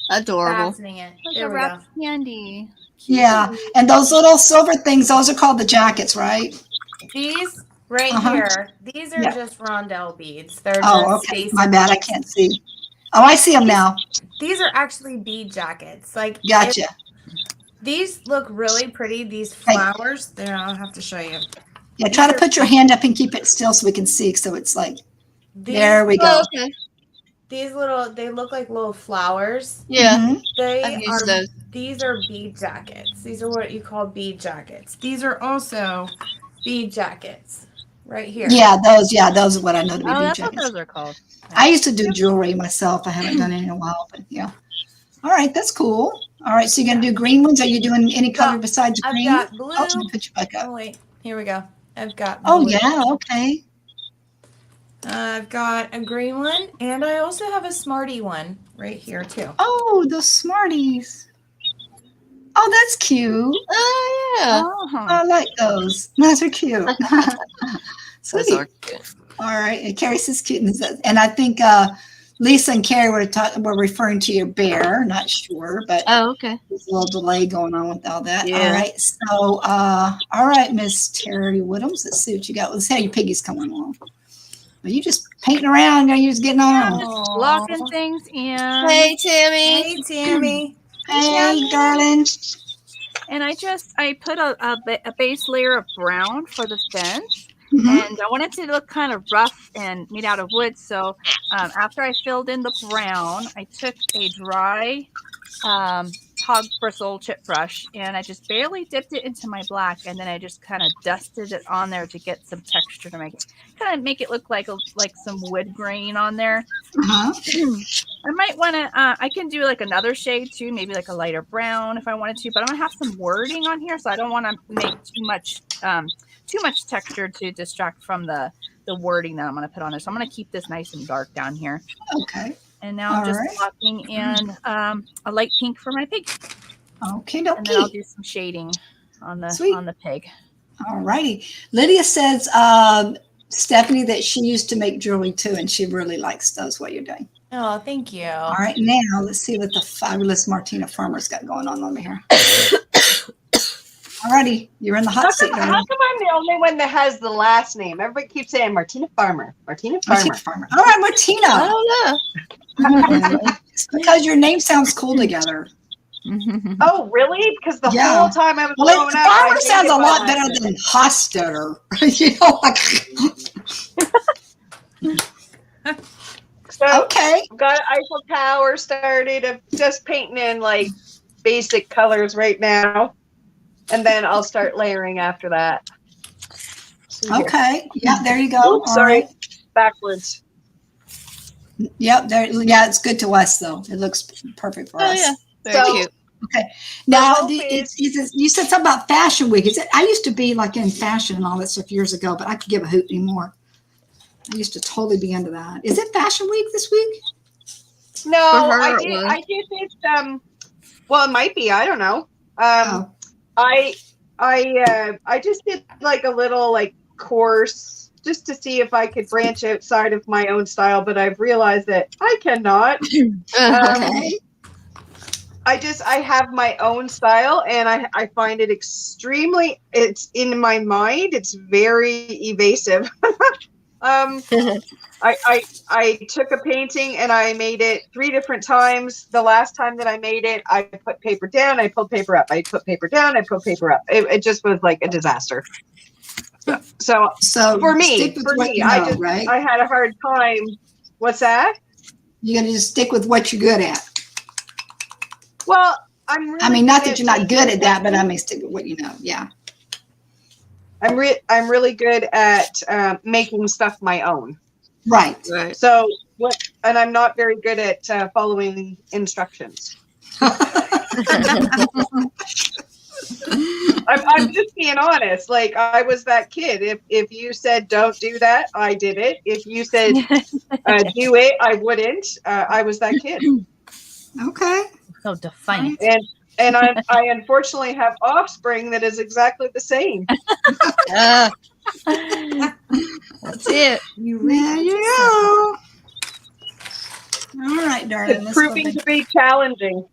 Speaker 6: Adorable.
Speaker 3: fastening it.
Speaker 4: Like
Speaker 3: There
Speaker 4: a
Speaker 3: we
Speaker 4: wrapped
Speaker 3: go.
Speaker 4: candy.
Speaker 2: Yeah, and those little silver things, those are called the jackets, right?
Speaker 3: These right here, these are just rondelle beads. They're
Speaker 2: Oh,
Speaker 3: just
Speaker 2: okay.
Speaker 3: basic
Speaker 2: My bad. I
Speaker 3: beads.
Speaker 2: can't see. Oh, I see them now.
Speaker 3: These are actually bead jackets. Like
Speaker 2: Gotcha.
Speaker 3: these look really pretty. These
Speaker 2: Hey.
Speaker 3: flowers. There, I'll have to show you.
Speaker 2: Yeah, try to put your hand up and keep it still so we can see. So it's like, there we go.
Speaker 6: Oh, okay.
Speaker 3: These they look like little flowers.
Speaker 6: Yeah.
Speaker 2: Mhm.
Speaker 3: They
Speaker 6: I've used
Speaker 3: are.
Speaker 6: those.
Speaker 3: These are bead jackets. These are what you call bead jackets. These are also bead jackets, right here.
Speaker 2: Yeah, those are what I know to be
Speaker 4: Oh,
Speaker 2: bead
Speaker 4: that's what
Speaker 2: jackets.
Speaker 4: those are called.
Speaker 2: I used to do jewelry myself. I haven't done it in a while, but yeah. All right, that's cool. All right, so you're gonna do green ones? Are you doing any color besides
Speaker 3: I've
Speaker 2: green?
Speaker 3: got blue.
Speaker 2: Oh, let me put you back up.
Speaker 3: Oh wait, here we go. I've got.
Speaker 2: Oh
Speaker 3: blue.
Speaker 2: yeah, okay.
Speaker 3: I've got a green one, and I also have a Smartie one right here too.
Speaker 2: Oh, those Smarties. Oh, that's cute.
Speaker 6: Oh, yeah.
Speaker 4: Oh.
Speaker 2: I like those. Those are cute.
Speaker 6: Those
Speaker 2: Sweet.
Speaker 6: are cute.
Speaker 2: All right. And Carrie says cute. And I think Lisa and Carrie were referring to your bear. Not sure, but
Speaker 6: Oh, okay.
Speaker 2: there's a little delay going on with all that.
Speaker 6: Yeah.
Speaker 2: All right. So, all right, Miss Terry Woodhams. Let's see what you got. Let's see how your piggies coming along. Are you just painting around? Are you just getting on?
Speaker 3: Aw.
Speaker 4: Locking things in.
Speaker 6: Hey, Tammy.
Speaker 3: Hey, Tammy.
Speaker 2: Hey, darling.
Speaker 4: And I put a base layer of brown for the fence.
Speaker 2: Mhm.
Speaker 4: And I wanted to look kind of rough and made out of wood. So after I filled in the brown, I took a dry hog bristle chip brush, and I just barely dipped it into my black, and then I just kind of dusted it on there to get some texture to make it look like some wood grain on there. I might want to, I can do like another shade too, maybe like a lighter brown if I wanted to, but I'm gonna have some wording on here, so I don't want to make too much texture to distract from the wording that I'm gonna put on there. So I'm gonna keep this nice and dark down here.
Speaker 2: Okay.
Speaker 4: And now I'm just blocking in a light pink for my pig.
Speaker 2: Okay,
Speaker 4: and then I'll do some shading on the pig.
Speaker 2: All righty. Lydia says, Stephanie, that she used to make jewelry too, and she really does what you're doing.
Speaker 3: Oh, thank you.
Speaker 2: All right, now let's see what the fabulous Martina Farmer's got going on over here. All righty, you're in the hot seat.
Speaker 5: How come I'm the only one that has the last name? Everybody keeps saying Martina Farmer. Martina Farmer.
Speaker 2: All right, Martina.
Speaker 6: I don't know.
Speaker 2: It's because your name sounds cool together.
Speaker 5: Oh, really? Because the whole time I was growing up,
Speaker 2: Farmer sounds a lot better than Hostetter.
Speaker 5: So
Speaker 2: okay.
Speaker 5: I've got Eiffel Tower started. I'm just painting in like basic colors right now. And then I'll start layering after that.
Speaker 2: Okay. Yeah, there you go.
Speaker 5: Oops, sorry. Right. Backwards.
Speaker 2: Yep. There. Yeah, it's good to us though. It looks perfect for us.
Speaker 6: Yeah. Very cute.
Speaker 2: Okay. Now, you said something about Fashion Week. I used to be like in fashion and all that stuff years ago, but I could give a hoot anymore. I used to totally be into that. Is it Fashion Week this week?
Speaker 5: No, I did it. Well, it might be. I don't know. I just did like a little like course just to see if I could branch outside of my own style, but I've realized that I cannot.
Speaker 2: Okay.
Speaker 5: I have my own style, and I find it it's in my mind, it's very evasive. I took a painting and I made it 3 different times. The last time that I made it, I put paper down, I pulled paper up. I put paper down, I pulled paper up. It just was like a disaster. So for me, I had a hard time. What's that?
Speaker 2: You're going to just stick with what you're good at.
Speaker 5: Well,
Speaker 2: not that you're not good at that, but I may stick with what you know. Yeah.
Speaker 5: I'm really good at making stuff my own.
Speaker 2: Right.
Speaker 5: So and I'm not very good at following instructions. I'm just being honest. Like, I was that kid. If you said don't do that, I did it. If you said do it, I wouldn't. I was that kid.
Speaker 2: Okay.
Speaker 3: So defiant.
Speaker 5: And I unfortunately have offspring that is exactly the same.
Speaker 6: That's it.
Speaker 2: There you go. All right, darling.
Speaker 5: It's proving to be challenging.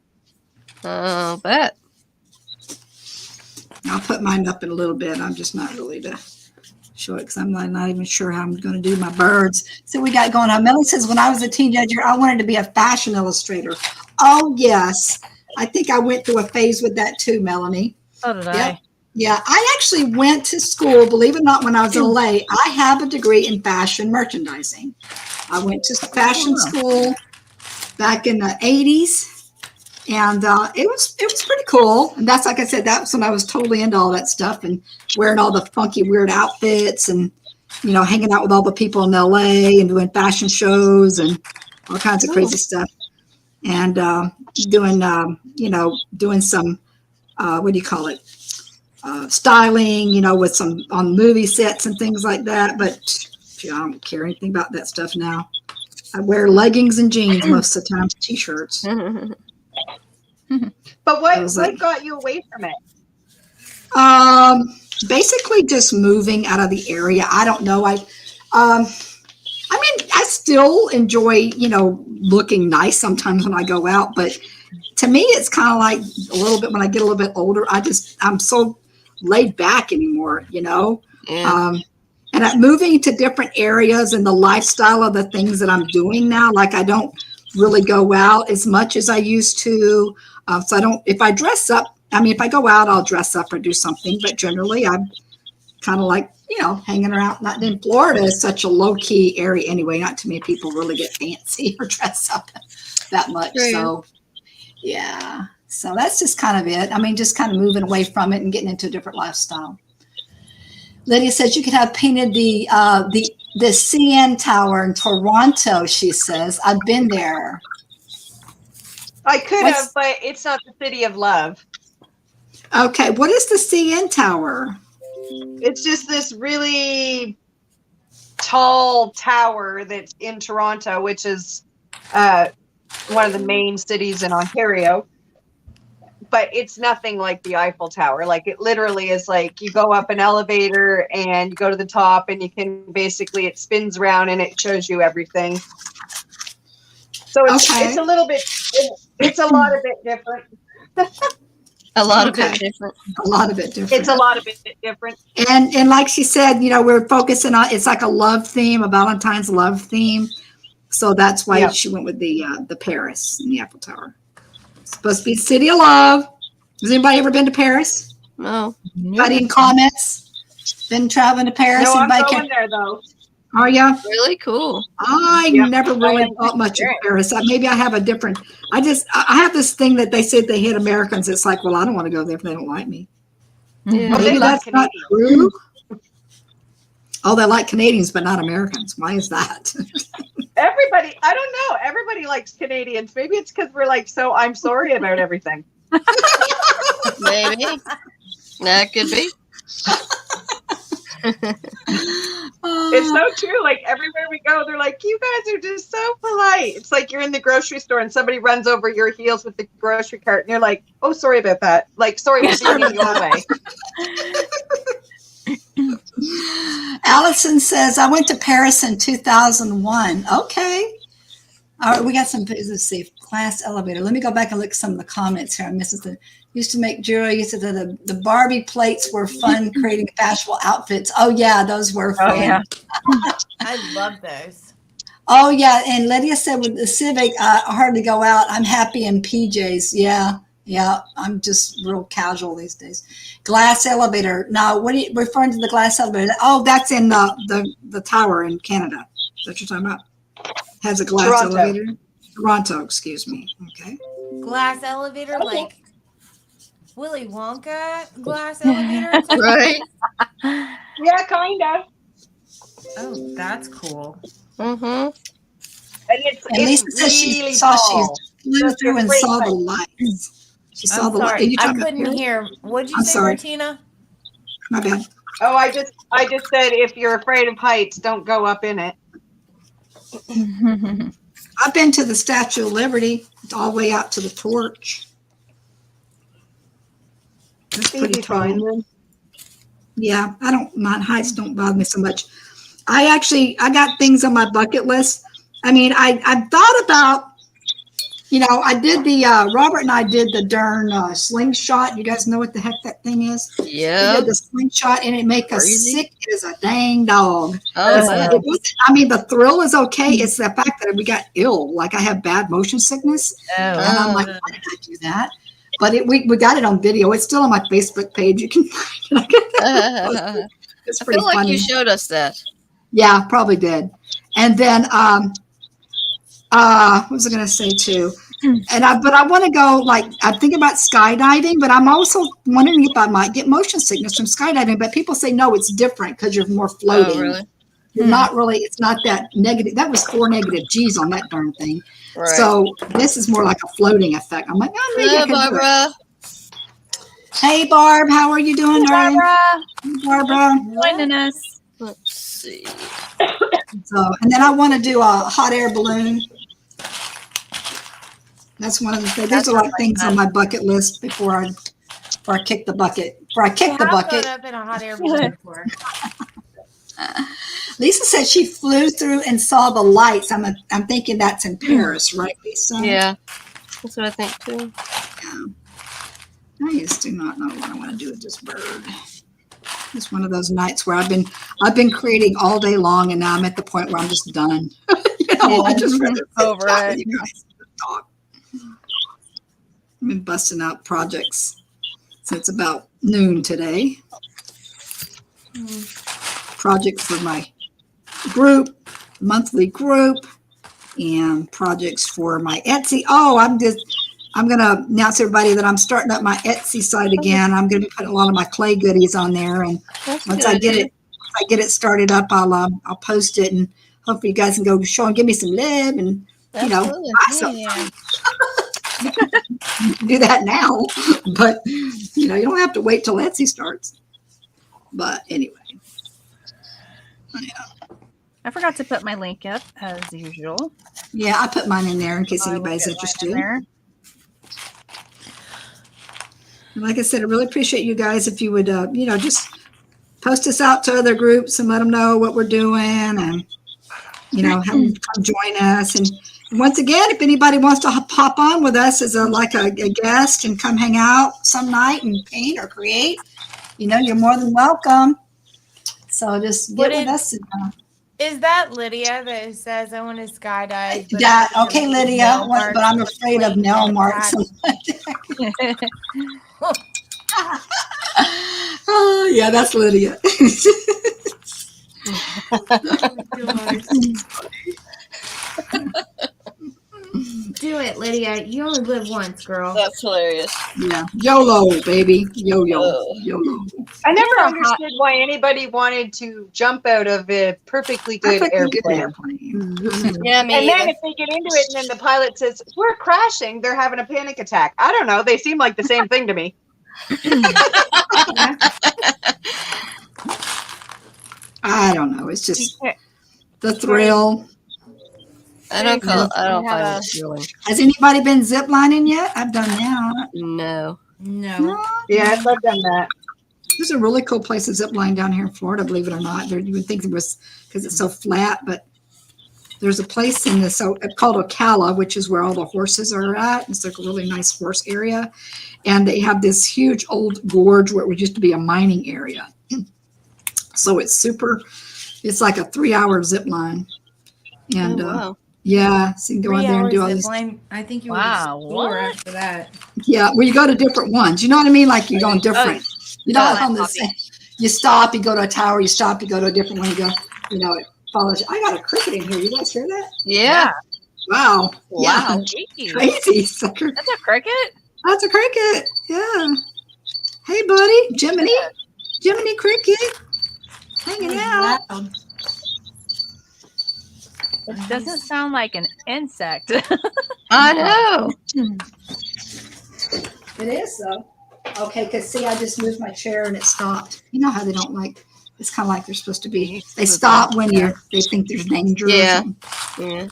Speaker 6: Oh, bet.
Speaker 2: I'll put mine up in a little bit. I'm just not really to show it because I'm not even sure how I'm going to do my birds. So we got going on. Melanie says, when I was a teenager, I wanted to be a fashion illustrator. Oh, yes. I think I went through a phase with that too, Melanie.
Speaker 3: So did I.
Speaker 2: Yeah, I actually went to school, believe it or not, when I was in LA. I have a degree in fashion merchandising. I went to fashion school back in the 80s. And it was pretty cool. And that's, like I said, that's when I was totally into all that stuff and wearing all the funky, weird outfits and, hanging out with all the people in LA and doing fashion shows and all kinds of crazy stuff. And doing some, styling, with some on movie sets and things like that. But I don't care anything about that stuff now. I wear leggings and jeans most of the time, T-shirts.
Speaker 5: But what got you away from it?
Speaker 2: Basically just moving out of the area. I don't know. I still enjoy, looking nice sometimes when I go out, but to me, it's kind of like a little bit when I get a little bit older, I'm so laid back anymore, Yeah. And I'm moving to different areas and the lifestyle of the things that I'm doing now. Like I don't really go out as much as I used to. So if I dress up, if I go out, I'll dress up or do something, but generally I'm kind of like, hanging around. Not in Florida is such a low key area anyway. Not too many people really get fancy or dress up that much. True. So yeah. So that's just kind of it. I mean, just kind of moving away from it and getting into a different lifestyle. Lydia says you could have painted the CN Tower in Toronto. She says I've been there.
Speaker 5: I could have, but it's not the city of love.
Speaker 2: Okay, what is the CN Tower?
Speaker 5: It's just this really tall tower that's in Toronto, which is one of the main cities in Ontario. But it's nothing like the Eiffel Tower. Like, it literally is like you go up an elevator and you go to the top, and you can basically, it spins around and it shows you everything. So it's a little bit, it's a lot of bit different.
Speaker 6: A lot of it different.
Speaker 2: A lot of it different.
Speaker 5: It's a lot of it different.
Speaker 2: And like she said, you know, we're focusing on, it's like a love theme, a Valentine's love theme. So that's why she went with the Paris and the Eiffel Tower. It's supposed to be City of Love. Has anybody ever been to Paris?
Speaker 6: No.
Speaker 2: Anybody in comments? Been traveling to Paris?
Speaker 5: No, I'm
Speaker 2: Anybody
Speaker 5: going there though.
Speaker 2: Are you?
Speaker 6: Really cool.
Speaker 2: I never really thought much of Paris. Maybe I have a different, I have this thing that they said they hate Americans. It's like, well, I don't want to go there if they don't like me.
Speaker 6: Yeah.
Speaker 5: Well,
Speaker 2: Maybe
Speaker 5: they love
Speaker 2: that's not
Speaker 5: Canadians.
Speaker 2: true. Oh, they like Canadians, but not Americans. Why is that?
Speaker 5: Everybody, I don't know. Everybody likes Canadians. Maybe it's because we're like, so I'm sorry about everything.
Speaker 6: Maybe. That could be.
Speaker 5: It's so true. Like, everywhere we go, they're like, you guys are just so polite. It's like you're in the grocery store and somebody runs over your heels with the grocery cart and you're like, oh, sorry about that. Like, sorry for being in your way.
Speaker 2: Allison says, I went to Paris in 2001. Okay. All right, we got some, let's see, class elevator. Let me go back and look at some of the comments here. I missed the, used to make jewelry. Used to the Barbie plates were fun, creating fashionable outfits. Oh, yeah, those were fun.
Speaker 4: Oh, yeah.
Speaker 3: I love those.
Speaker 2: Oh, yeah. And Lydia said with the Civic, I hardly go out. I'm happy in PJs. Yeah. Yeah. I'm just real casual these days. Glass elevator. Now, what are you referring to the glass elevator? Oh, that's in the tower in Canada. Is that what you're talking about? Has a glass
Speaker 5: Toronto.
Speaker 2: elevator? Toronto, excuse me. Okay.
Speaker 3: Glass elevator, like Willy Wonka glass elevator.
Speaker 6: Right?
Speaker 5: Yeah, kind of.
Speaker 3: Oh, that's cool.
Speaker 6: Mm-hmm.
Speaker 5: And it's
Speaker 2: Lisa says she
Speaker 5: really
Speaker 2: saw
Speaker 5: tall.
Speaker 2: she flew
Speaker 5: Just
Speaker 2: through and
Speaker 5: great
Speaker 2: saw the
Speaker 5: height.
Speaker 2: lights. She saw
Speaker 3: I'm
Speaker 2: the lights.
Speaker 3: sorry, I couldn't hear. What'd you
Speaker 2: I'm
Speaker 3: say,
Speaker 2: sorry.
Speaker 3: Martina?
Speaker 2: My bad.
Speaker 5: Oh, I just said if you're afraid of heights, don't go up in it.
Speaker 2: I've been to the Statue of Liberty all the way out to the torch. That's pretty
Speaker 5: Easy
Speaker 2: tall.
Speaker 5: fine then.
Speaker 2: Yeah, I don't mind heights. Don't bother me so much. I got things on my bucket list. I mean, I thought about, you know, I did the Robert and I did the darn slingshot. You guys know what the heck that thing is? We
Speaker 6: Yeah.
Speaker 2: did the slingshot, and it make us
Speaker 6: Crazy.
Speaker 2: sick as a dang dog.
Speaker 6: Oh, yeah.
Speaker 2: I mean, the thrill is okay. It's the fact that we got ill. Like, I have bad motion sickness, and I'm like, why did I do that? But we got it on video. It's still on my Facebook page. You can find it. It's
Speaker 6: I
Speaker 2: pretty
Speaker 6: feel like
Speaker 2: funny.
Speaker 6: you showed us that.
Speaker 2: Yeah, probably did. And then what was I going to say too? But I want to go, like, I'm thinking about skydiving, but I'm also wondering if I might get motion sickness from skydiving. But people say, no, it's different because you're more floating.
Speaker 6: Oh, really?
Speaker 2: You're not really, it's not that negative. That was 4 negative G's on that darn thing.
Speaker 6: Right.
Speaker 2: So this is more like a floating effect. I'm like, oh, maybe I
Speaker 6: Hello,
Speaker 2: can do it.
Speaker 6: Barbara.
Speaker 2: Hey, Barb, how are you doing, darling? Barbara.
Speaker 4: Joining us.
Speaker 6: Let's see.
Speaker 2: So, and then I want to do a hot air balloon. That's one of the things. There's a lot of things on my bucket list before I kick the bucket. Before I kick the bucket.
Speaker 3: I've been up in a hot air balloon before.
Speaker 2: Lisa said she flew through and saw the lights. I'm thinking that's in Paris, right, Lisa?
Speaker 6: Yeah. That's what I think too.
Speaker 2: I just do not know what I want to do with this bird. It's one of those nights where I've been creating all day long, and now I'm at the point where I'm just done. I just rather sit
Speaker 4: Over
Speaker 2: down
Speaker 4: it.
Speaker 2: with you guys and talk. I've been busting out projects since about noon today. Projects for my group, monthly group, and projects for my Etsy. Oh, I'm going to announce everybody that I'm starting up my Etsy site again. I'm going to be putting a lot of my clay goodies on there, and
Speaker 6: That's
Speaker 2: once
Speaker 6: good.
Speaker 2: I get it started up, I'll post it, and hopefully you guys can go show and give me some love, and
Speaker 6: Absolutely.
Speaker 2: buy some.
Speaker 4: Yeah.
Speaker 2: Do that now, but you don't have to wait till Etsy starts. But anyway,
Speaker 4: I forgot to put my link up as usual.
Speaker 2: yeah, I put mine in there in case
Speaker 4: I will
Speaker 2: anybody's
Speaker 4: get mine
Speaker 2: interested.
Speaker 4: in there.
Speaker 2: And like I said, I really appreciate you guys if you would, just post us out to other groups and let them know what we're doing, and have them come join us. And once again, if anybody wants to hop on with us as a guest and come hang out some night and paint or create, you're more than welcome. So just get with us.
Speaker 3: Is that Lydia that says I want to skydive?
Speaker 2: Okay, Lydia, but I'm afraid of nail marks. Oh, yeah, that's Lydia.
Speaker 3: Do it, Lydia. You only live once, girl.
Speaker 6: That's hilarious.
Speaker 2: Yeah, YOLO, baby, YOLO.
Speaker 5: I never understood why anybody wanted to jump out of a perfectly good airplane.
Speaker 6: Yeah, me
Speaker 5: And then
Speaker 6: either.
Speaker 5: if they get into it and then the pilot says, "We're crashing," they're having a panic attack. I don't know. They seem like the same thing to me.
Speaker 2: I don't know. It's just the thrill.
Speaker 6: I don't find it thrilling.
Speaker 2: Has anybody been ziplining yet? I've done that.
Speaker 6: No.
Speaker 5: Yeah, I've done that.
Speaker 2: There's a really cool place to zip line down here in Florida, believe it or not. You would think it was because it's so flat, but there's a place in this called Ocala, which is where all the horses are at. It's like a really nice horse area. And they have this huge old gorge where it used to be a mining area. So it's like a 3-hour zip line. And
Speaker 6: wow.
Speaker 2: yeah, so you can go in there and do all this.
Speaker 3: I think you would explore after that.
Speaker 2: Yeah, well, you go to different ones. You know what I mean? Like you're going different. You're not on the same. You stop, you go to a tower, you stop, you go to a different one, you go, it follows. I got a cricket in here. You guys hear that?
Speaker 6: Yeah.
Speaker 2: Wow.
Speaker 6: Wow.
Speaker 2: Yeah. Crazy.
Speaker 4: That's a cricket?
Speaker 2: That's a cricket. Yeah. Hey, buddy. Jiminy cricket. Hanging out.
Speaker 4: It doesn't sound like an insect.
Speaker 6: I know.
Speaker 2: It is, though. Okay, because see, I just moved my chair and it stopped. You know how they don't it's kind of like they're supposed to be. They stop when they think there's danger.
Speaker 6: Yeah.
Speaker 2: Yeah.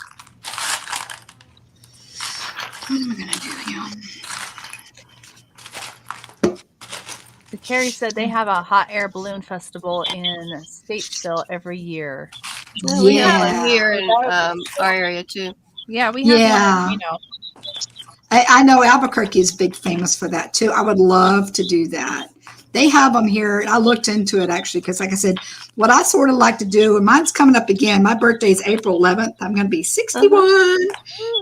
Speaker 2: What am I going to do now?
Speaker 4: Carrie said they have a hot air balloon festival in Statesville every year.
Speaker 6: We have one here in our area too.
Speaker 4: Yeah, we have one,
Speaker 2: I know Albuquerque is big famous for that too. I would love to do that. They have them here. I looked into it actually because, like I said, what I sort of like to do, and mine's coming up again. My birthday is April 11th. I'm going to be 61,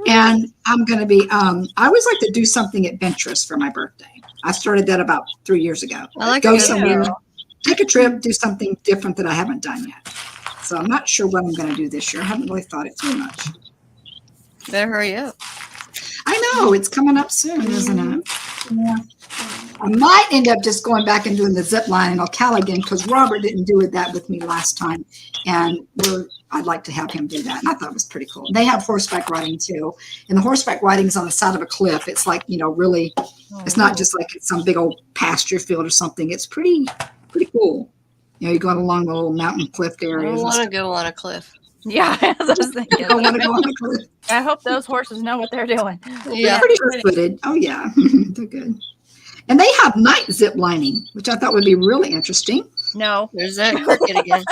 Speaker 2: and I'm going to be. I always like to do something adventurous for my birthday. I started that about 3 years ago.
Speaker 6: I like
Speaker 2: go
Speaker 6: to
Speaker 2: somewhere, take a trip, do something different that I haven't done yet. So I'm not sure what I'm going to do this year. I haven't really thought it too much.
Speaker 6: Better hurry up.
Speaker 2: I know it's coming up soon, isn't it? Yeah. I might end up just going back and doing the zip line in Ocala again because Robert didn't do that with me last time, and I'd like to have him do that. And I thought it was pretty cool. They have horseback riding too, and the horseback riding is on the side of a cliff. It's like really, it's not just like it's some big old pasture field or something. It's pretty cool. You're going along the little mountain cliff areas.
Speaker 6: I don't want to go on a cliff.
Speaker 4: Yeah, I was thinking.
Speaker 2: I don't want to go on a cliff.
Speaker 4: I hope those horses know what they're doing.
Speaker 6: Yeah.
Speaker 2: They're pretty sure-footed. Oh yeah, they're good. And they have night zip lining, which I thought would be really interesting.
Speaker 4: No.
Speaker 6: There's that cricket again.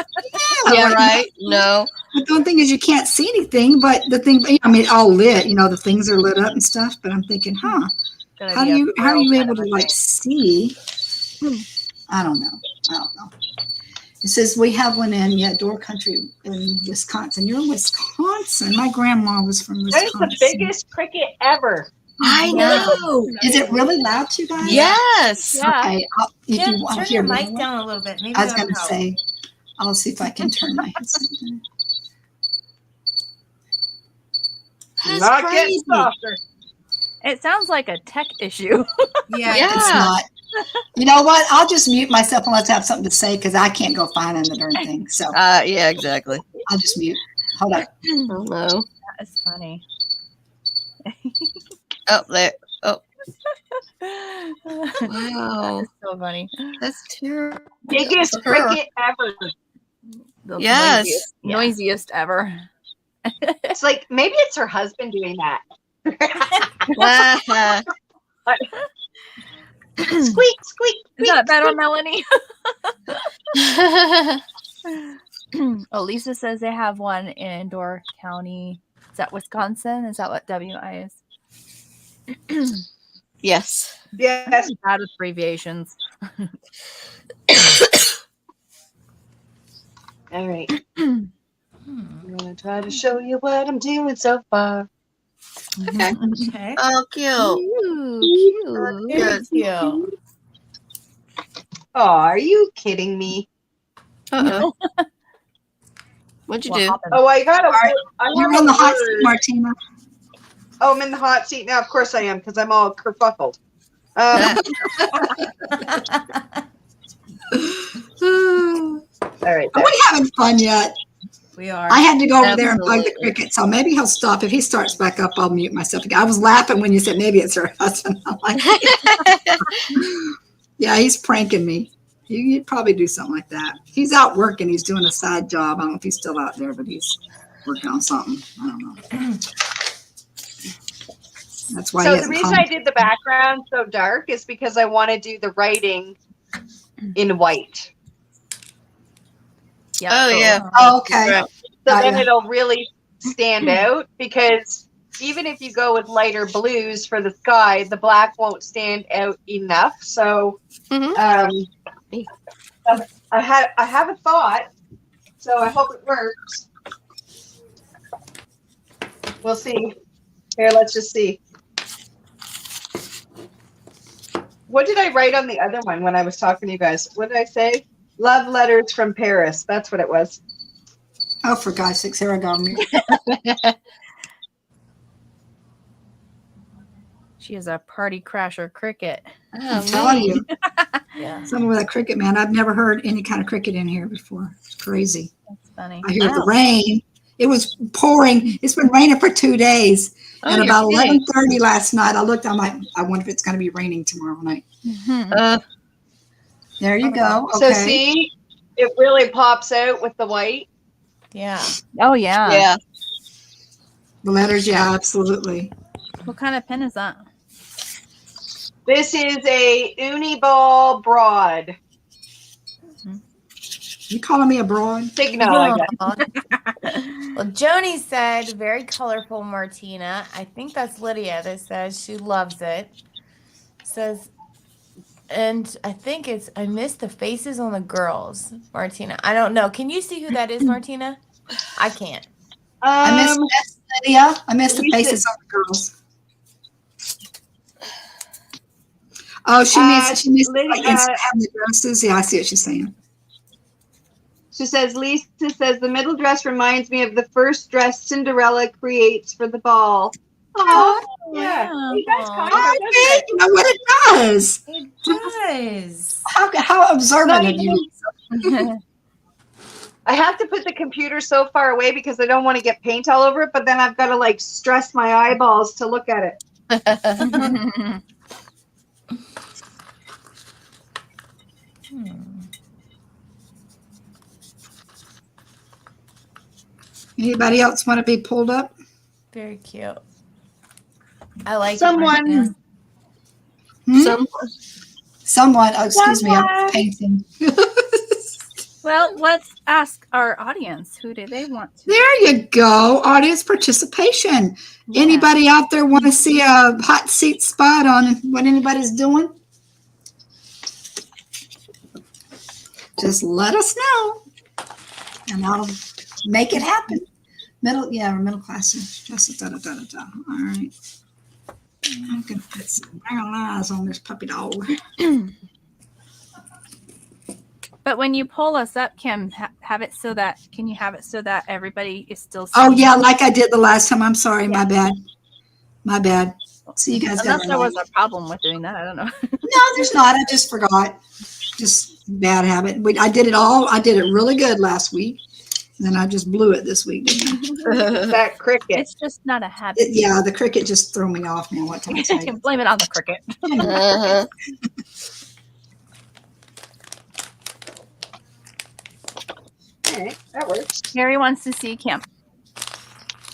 Speaker 2: Yeah,
Speaker 6: right. No.
Speaker 2: The one thing is you can't see anything, but the thing, all lit, the things are lit up and stuff. But I'm thinking, how are you able to see? I don't know. It says we have one in Door Country in Wisconsin. You're in Wisconsin. My grandma was from Wisconsin.
Speaker 5: That is the biggest cricket ever.
Speaker 2: I know. Is it really loud to you guys?
Speaker 6: Yes.
Speaker 4: Yeah.
Speaker 2: Okay.
Speaker 3: Turn your mic down a little bit. Maybe
Speaker 2: I was going to say, I'll see if I can turn my headset down.
Speaker 6: That's
Speaker 5: Not
Speaker 6: crazy.
Speaker 5: getting softer.
Speaker 4: It sounds like a tech issue.
Speaker 3: Yeah.
Speaker 2: It's not. You know what? I'll just mute myself unless I have something to say because I can't go find the darn thing. So
Speaker 6: Yeah, exactly.
Speaker 2: I'll just mute. Hold up.
Speaker 6: Oh no.
Speaker 4: That is funny.
Speaker 6: Oh, there. Oh,
Speaker 4: That's
Speaker 6: wow.
Speaker 4: so funny.
Speaker 6: That's terrible.
Speaker 5: Biggest cricket ever.
Speaker 4: The
Speaker 6: Yes.
Speaker 4: noisiest ever.
Speaker 5: It's like maybe it's her husband doing that. Squeak, squeak.
Speaker 4: Is that better, Melanie? Oh, Lisa says they have one in Door County. Is that Wisconsin? Is that what WI is?
Speaker 6: Yes.
Speaker 5: Yes.
Speaker 4: Bad abbreviations.
Speaker 5: All right. I'm gonna try to show you what I'm doing so far.
Speaker 6: Okay.
Speaker 3: Okay.
Speaker 6: Oh, cute.
Speaker 4: Ooh, cute.
Speaker 3: Very cute.
Speaker 5: Oh, are you kidding me?
Speaker 6: Uh-oh. What'd you
Speaker 4: What
Speaker 6: do?
Speaker 4: happened?
Speaker 5: Oh, I got a. I
Speaker 2: You're
Speaker 5: have
Speaker 2: in
Speaker 5: a
Speaker 2: the hot seat,
Speaker 5: word.
Speaker 2: Martina.
Speaker 5: Oh, I'm in the hot seat now. Of course I am, because I'm all kerfuffled. All right.
Speaker 2: Are we having fun yet?
Speaker 3: We are.
Speaker 2: I had to go over there and bug the
Speaker 6: Absolutely.
Speaker 2: cricket, so maybe he'll stop. If he starts back up, I'll mute myself again. I was laughing when you said maybe it's her husband. I'm like, yeah, he's pranking me. He'd probably do something like that. He's out working. He's doing a side job. I don't know if he's still out there, but he's working on something. I don't know. That's why.
Speaker 5: So
Speaker 2: he
Speaker 5: the
Speaker 2: hasn't
Speaker 5: reason
Speaker 2: called
Speaker 5: I did the background so dark is because I want to do the writing in white.
Speaker 4: Yep.
Speaker 6: Oh, yeah.
Speaker 2: Oh, okay.
Speaker 6: Right.
Speaker 5: So
Speaker 2: Got
Speaker 5: then
Speaker 2: ya.
Speaker 5: it'll really stand out, because even if you go with lighter blues for the sky, the black won't stand out enough. So
Speaker 6: Mhm.
Speaker 5: I have a thought, so I hope it works. We'll see. Here, let's just see. What did I write on the other one when I was talking to you guys? What did I say? Love letters from Paris. That's what it was.
Speaker 2: Oh, for God's sakes, here I go.
Speaker 4: She is a party crasher cricket.
Speaker 2: I'm telling you,
Speaker 3: Yeah.
Speaker 2: someone with a cricket, man. I've never heard any kind of cricket in here before. It's crazy.
Speaker 4: That's funny.
Speaker 2: I hear the
Speaker 6: Wow.
Speaker 2: rain. It was pouring. It's been raining for 2 days.
Speaker 6: Oh,
Speaker 2: And
Speaker 6: you're
Speaker 2: about
Speaker 6: kidding.
Speaker 2: 11:30 last night, I looked. I'm like, I wonder if it's going to be raining tomorrow night.
Speaker 4: Mhm.
Speaker 2: There you go.
Speaker 5: So
Speaker 2: Okay.
Speaker 5: see, it really pops out with the white.
Speaker 3: Yeah.
Speaker 4: Oh yeah.
Speaker 6: Yeah.
Speaker 2: The letters, yeah, absolutely.
Speaker 4: What kind of pen is that?
Speaker 5: This is a Uniball Broad
Speaker 2: You calling me a broad?
Speaker 5: Signal, I guess.
Speaker 3: Well, Joni said very colorful, Martina. I think that's Lydia that says she loves it. Says, and I think it's, I missed the faces on the girls, Martina. I don't know. Can you see who that is, Martina? I can't.
Speaker 2: I missed Lydia. I missed the
Speaker 5: Lisa-
Speaker 2: faces on the girls. Oh, she means
Speaker 5: Lydia-
Speaker 2: like having the dresses. Yeah, I see what she's saying.
Speaker 5: She says, Lisa says, the middle dress reminds me of the first dress Cinderella creates for the ball. Oh, yeah.
Speaker 4: yeah.
Speaker 5: It does kind of,
Speaker 2: I
Speaker 5: doesn't
Speaker 2: think
Speaker 5: it?
Speaker 2: you know what it does.
Speaker 3: It does.
Speaker 2: How observant
Speaker 5: Not
Speaker 2: of you.
Speaker 5: I have to put the computer so far away because I don't want to get paint all over it, but then I've got to like stress my eyeballs to look at it.
Speaker 2: Anybody else want to be pulled up?
Speaker 3: Very cute. I like
Speaker 5: Someone-
Speaker 3: it, Martina.
Speaker 2: Hmm? Someone, oh, excuse me, I'm painting.
Speaker 4: Well, let's ask our audience. Who do they want to?
Speaker 2: There you go. Audience participation.
Speaker 4: Yeah.
Speaker 2: Anybody out there want to see a hot seat spot on what anybody's doing? Just let us know, and I'll make it happen. Middle class. Just da da da da da. All right. I'm gonna put some brown eyes on this puppy dog.
Speaker 4: But when you pull us up, Kim, have it so that, can you have it so that everybody is still
Speaker 2: Oh
Speaker 4: seeing?
Speaker 2: yeah, like I did the last time. I'm sorry, my bad. My bad. So you guys got
Speaker 4: Unless
Speaker 2: to
Speaker 4: there was
Speaker 2: remind
Speaker 4: a problem with doing that. I don't know.
Speaker 2: me. No, there's not. I just forgot. Just bad habit. I did it all. I did it really good last week. And then I just blew it this week, didn't I?
Speaker 5: That cricket.
Speaker 4: It's just not a habit.
Speaker 2: Yeah, the cricket just threw me off, man. What can I say?
Speaker 4: Blame it on the cricket.
Speaker 6: Uh-huh.
Speaker 5: All right, that works.
Speaker 4: Carrie wants to see Kim.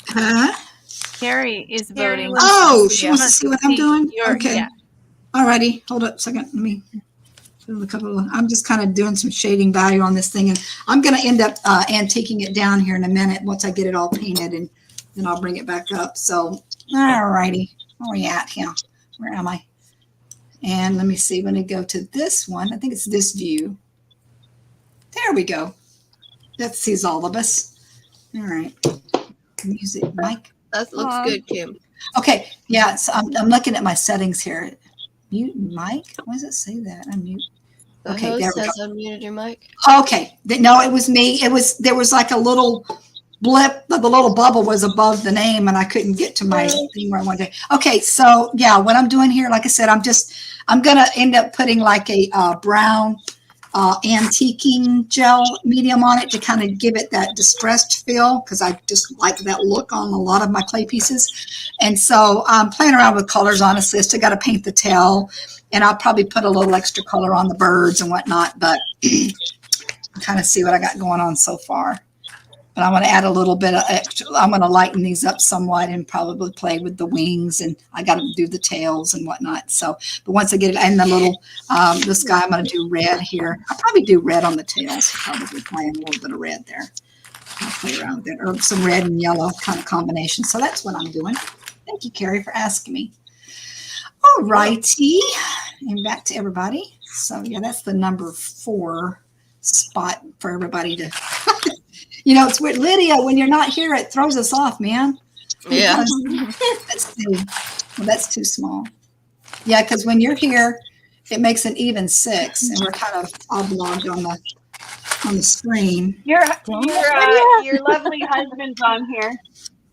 Speaker 2: Huh?
Speaker 4: Carrie is
Speaker 3: Carrie
Speaker 4: voting.
Speaker 3: wants
Speaker 2: Oh,
Speaker 3: to
Speaker 2: she wants to see what I'm doing? Okay.
Speaker 4: Yeah.
Speaker 2: Alrighty. Hold up a second. Let me do a couple of, I'm just kind of doing some shading value on this thing. And I'm going to end up antiquing it down here in a minute once I get it all painted, and then I'll bring it back up. So, alrighty. Where are we at here? Where am I? And let me see. When I go to this one, I think it's this view. There we go. That sees all of us. All right. Music, mic.
Speaker 6: That looks good, Kim.
Speaker 2: Okay. Yeah. So I'm looking at my settings here. Mute mic. Why does it say that? Unmute.
Speaker 6: The
Speaker 2: Okay,
Speaker 6: host
Speaker 2: there we
Speaker 6: has unmuted your mic.
Speaker 2: Okay. No, it was me. There was like a little blip, but the little bubble was above the name and I couldn't get to my thing where I wanted to. Okay. So yeah, what I'm doing here, like I said, I'm going to end up putting like a brown antiquing gel medium on it to kind of give it that distressed feel, because I just like that look on a lot of my clay pieces. And so I'm playing around with colors on assist. I got to paint the tail, and I'll probably put a little extra color on the birds and whatnot, but kind of see what I got going on so far. But I'm going to add a little bit of extra. I'm going to lighten these up somewhat and probably play with the wings, and I got to do the tails and whatnot. So, but once I get it, and the little, this guy, I'm going to do red here. I'll probably do red on the tails, probably playing a little bit of red there. I'll play around with it, or some red and yellow kind of combination. So that's what I'm doing. Thank you, Carrie, for asking me. All righty. And back to everybody. So yeah, that's the number 4 spot for everybody to, you know, it's weird. Lydia, when you're not here, it throws us off, man.
Speaker 6: Yeah.
Speaker 2: Let's see. Well, that's too small. Yeah, because when you're here, it makes an even 6, and we're kind of oblonged on the screen.
Speaker 5: Your lovely husband's on here.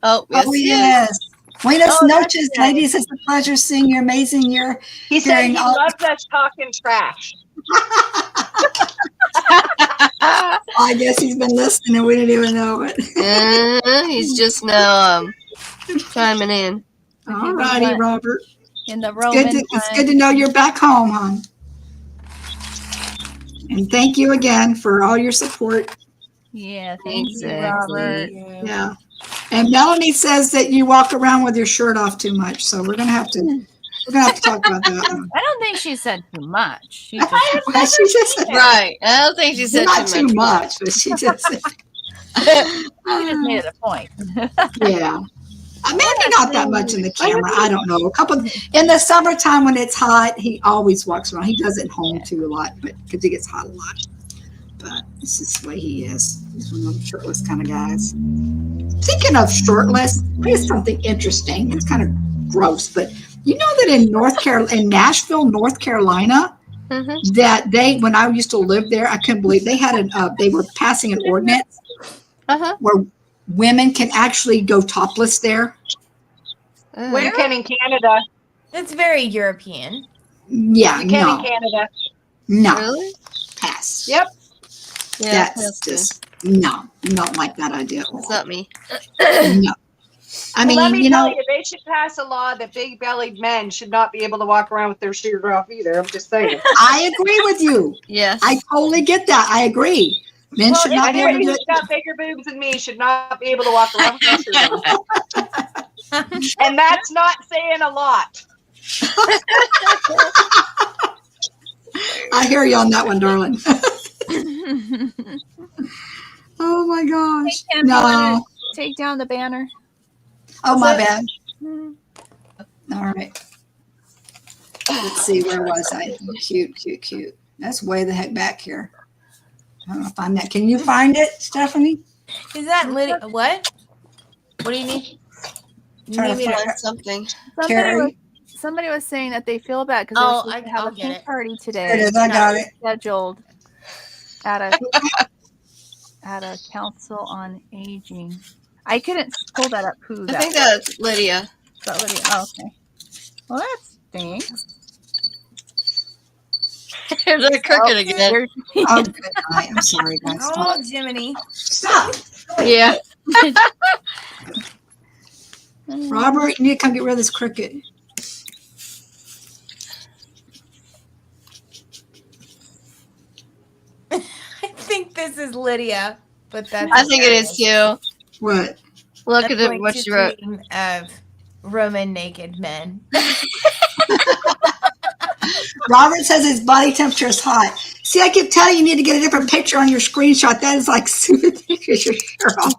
Speaker 6: Oh, yes.
Speaker 2: Oh,
Speaker 6: he is.
Speaker 2: yes. Buenas
Speaker 5: Oh, that's
Speaker 2: noches,
Speaker 5: good.
Speaker 2: ladies. It's a pleasure seeing you. Amazing. You're
Speaker 5: He said
Speaker 2: hearing
Speaker 5: he
Speaker 2: all.
Speaker 5: loves us talking trash.
Speaker 2: I guess he's been listening and we didn't even know it.
Speaker 6: He's just now chiming in.
Speaker 2: All righty, Robert.
Speaker 4: In the
Speaker 2: It's
Speaker 4: Roman
Speaker 2: it's good to know you're back home, hon. And thank you again for all your support.
Speaker 4: Yeah, thank you,
Speaker 6: Exactly.
Speaker 4: Robert.
Speaker 2: Yeah. And Melanie says that you walk around with your shirt off too much, so we're gonna have to talk about that one.
Speaker 4: I don't think she said too much. She just
Speaker 2: Well, she just said
Speaker 6: Right. I don't think she said
Speaker 2: not
Speaker 6: too
Speaker 2: too
Speaker 6: much.
Speaker 2: much, but she just said,
Speaker 4: she just made it a point.
Speaker 2: yeah. Maybe not that much in the camera. I don't know. A couple in the summertime when it's hot, he always walks around. He does it home too a lot, but because it gets hot a lot. But it's just the way he is. He's one of those shirtless kind of guys. Speaking of shirtless, here's something interesting. It's kind of gross, but you know that in Nashville, North Carolina, that when I used to live there, I couldn't believe they were passing an ordinance where women can actually go topless there.
Speaker 5: You can in Canada.
Speaker 3: It's very European.
Speaker 2: Yeah,
Speaker 5: You can
Speaker 2: no,
Speaker 5: in Canada.
Speaker 2: no,
Speaker 6: Really?
Speaker 2: pass.
Speaker 5: Yep.
Speaker 6: Yeah.
Speaker 2: That's just no, don't like that idea.
Speaker 6: That's not me.
Speaker 2: No. I mean,
Speaker 5: Let me
Speaker 2: you
Speaker 5: tell
Speaker 2: know,
Speaker 5: you, they should pass a law that big-bellied men should not be able to walk around with their shirt off either. I'm just saying.
Speaker 2: I agree with you.
Speaker 6: Yes.
Speaker 2: I totally get that. I agree. Men should not be able to
Speaker 5: Anybody
Speaker 2: do
Speaker 5: who's
Speaker 2: it.
Speaker 5: got bigger boobs than me should not be able to walk around with their shirt off. And that's not saying a lot.
Speaker 2: I hear you on that one, darling. Oh my gosh.
Speaker 4: Hey, Kim, you
Speaker 2: No.
Speaker 4: wanna take down the banner?
Speaker 2: Oh,
Speaker 4: Was
Speaker 2: my
Speaker 4: it-
Speaker 2: bad. All right. Let's see. Where was I? Cute. That's way the heck back here. I don't know if I'm that. Can you find it, Stephanie?
Speaker 3: Is that Lydia? What? What do you need?
Speaker 6: You
Speaker 2: Trying
Speaker 6: need
Speaker 2: to
Speaker 6: me to
Speaker 2: find
Speaker 6: learn something.
Speaker 2: Carrie?
Speaker 4: Somebody was saying that they feel bad because
Speaker 3: Oh,
Speaker 4: they were supposed to
Speaker 3: I'll
Speaker 4: have a
Speaker 3: get
Speaker 4: pink
Speaker 3: it.
Speaker 4: party today.
Speaker 2: There it is. I got it.
Speaker 4: Scheduled at a council on aging. I couldn't pull that up. Who
Speaker 6: I
Speaker 4: that
Speaker 6: think that's Lydia.
Speaker 4: was? Lydia. Oh, okay. Well, that stinks.
Speaker 6: Here's our cricket again.
Speaker 4: There's-
Speaker 2: Oh, good night. I'm sorry, guys.
Speaker 3: Oh, Jiminy.
Speaker 2: Stop.
Speaker 6: Yeah.
Speaker 2: Robert, you need to come get rid of this cricket.
Speaker 3: I think this is Lydia, but that's.
Speaker 6: I think it is too.
Speaker 2: What?
Speaker 6: Look
Speaker 3: I'm
Speaker 6: at it,
Speaker 3: going
Speaker 6: what
Speaker 3: to
Speaker 6: she wrote.
Speaker 3: dream of Roman naked men.
Speaker 2: Robert says his body temperature is hot. See, I keep telling you, you need to get a different picture on your screenshot. That is like super pictures your shirt off.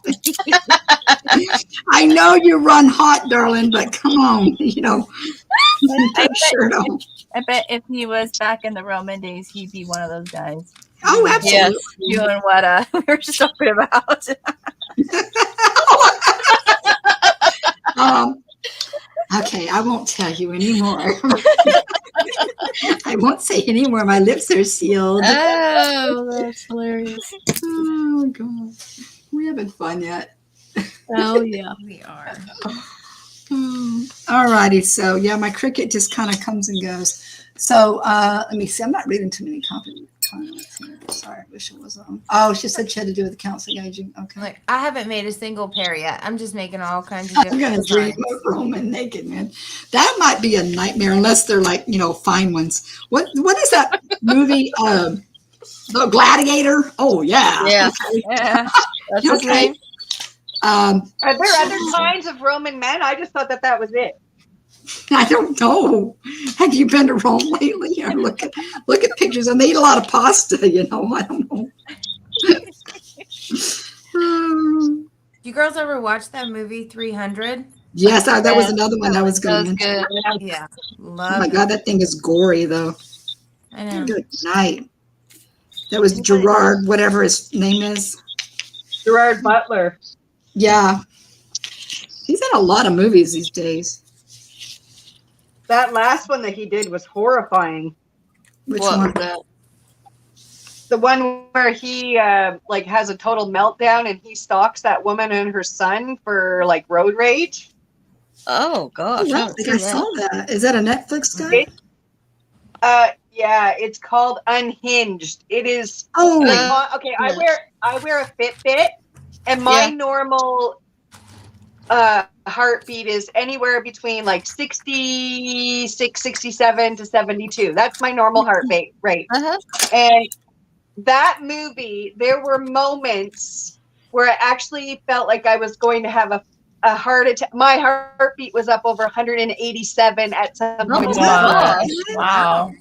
Speaker 2: I know you run hot, darling, but come on, put your shirt on.
Speaker 4: I bet if he was back in the Roman days, he'd be one of those guys.
Speaker 2: Oh, absolutely.
Speaker 6: Yes.
Speaker 4: Doing what we were just talking about.
Speaker 2: Okay, I won't tell you anymore. I won't say anymore. My lips are sealed.
Speaker 6: Oh, that's hilarious.
Speaker 2: Oh, God. We haven't fun yet.
Speaker 6: Oh, yeah.
Speaker 3: We are.
Speaker 2: All righty. So, yeah, my cricket just kind of comes and goes. So, let me see. I'm not reading too many comments here. Sorry, I wish it was on. Oh, she said she had to do with the counseling aging. Okay.
Speaker 3: Like, I haven't made a single pair yet. I'm just making all kinds of
Speaker 2: I'm
Speaker 3: different
Speaker 2: going to dream
Speaker 3: designs.
Speaker 2: of Roman naked men. That might be a nightmare unless they're like, fine ones. What is that movie? The Gladiator? Oh, yeah.
Speaker 6: Yeah.
Speaker 2: Okay.
Speaker 4: Yeah.
Speaker 6: That's his
Speaker 2: Okay.
Speaker 6: name.
Speaker 5: Are there other kinds of Roman men? I just thought that was it.
Speaker 2: I don't know. Have you been to Rome lately? Or look at pictures, and they eat a lot of pasta. I don't know.
Speaker 3: You girls ever watch that movie 300?
Speaker 2: Yes, that was another one I was
Speaker 6: That
Speaker 2: going
Speaker 6: was
Speaker 2: to
Speaker 6: good.
Speaker 2: mention.
Speaker 3: Yeah,
Speaker 2: Oh
Speaker 3: love
Speaker 2: my
Speaker 3: it.
Speaker 2: God, that thing is gory though.
Speaker 3: I know.
Speaker 2: Good night. That was Gerard, whatever his name is.
Speaker 5: Gerard Butler.
Speaker 2: Yeah, he's in a lot of movies these days.
Speaker 5: That last one that he did was horrifying.
Speaker 2: Which
Speaker 6: What
Speaker 2: one?
Speaker 6: was that?
Speaker 5: The one where he has a total meltdown and he stalks that woman and her son for road rage.
Speaker 6: Oh, gosh.
Speaker 2: Oh,
Speaker 6: I
Speaker 2: I
Speaker 6: haven't
Speaker 2: think
Speaker 6: seen
Speaker 2: I
Speaker 6: that.
Speaker 2: saw that. Is that a Netflix guy?
Speaker 5: Yeah, it's called Unhinged. It is
Speaker 2: Oh,
Speaker 5: okay. I wear a Fitbit, and my normal heartbeat is anywhere between 66, 67 to 72. That's my normal heartbeat rate.
Speaker 6: Uh-huh.
Speaker 5: And that movie, there were moments where I actually felt like I was going to have a heart attack. My heartbeat was up over 187 at some point.
Speaker 6: Wow.
Speaker 3: Wow.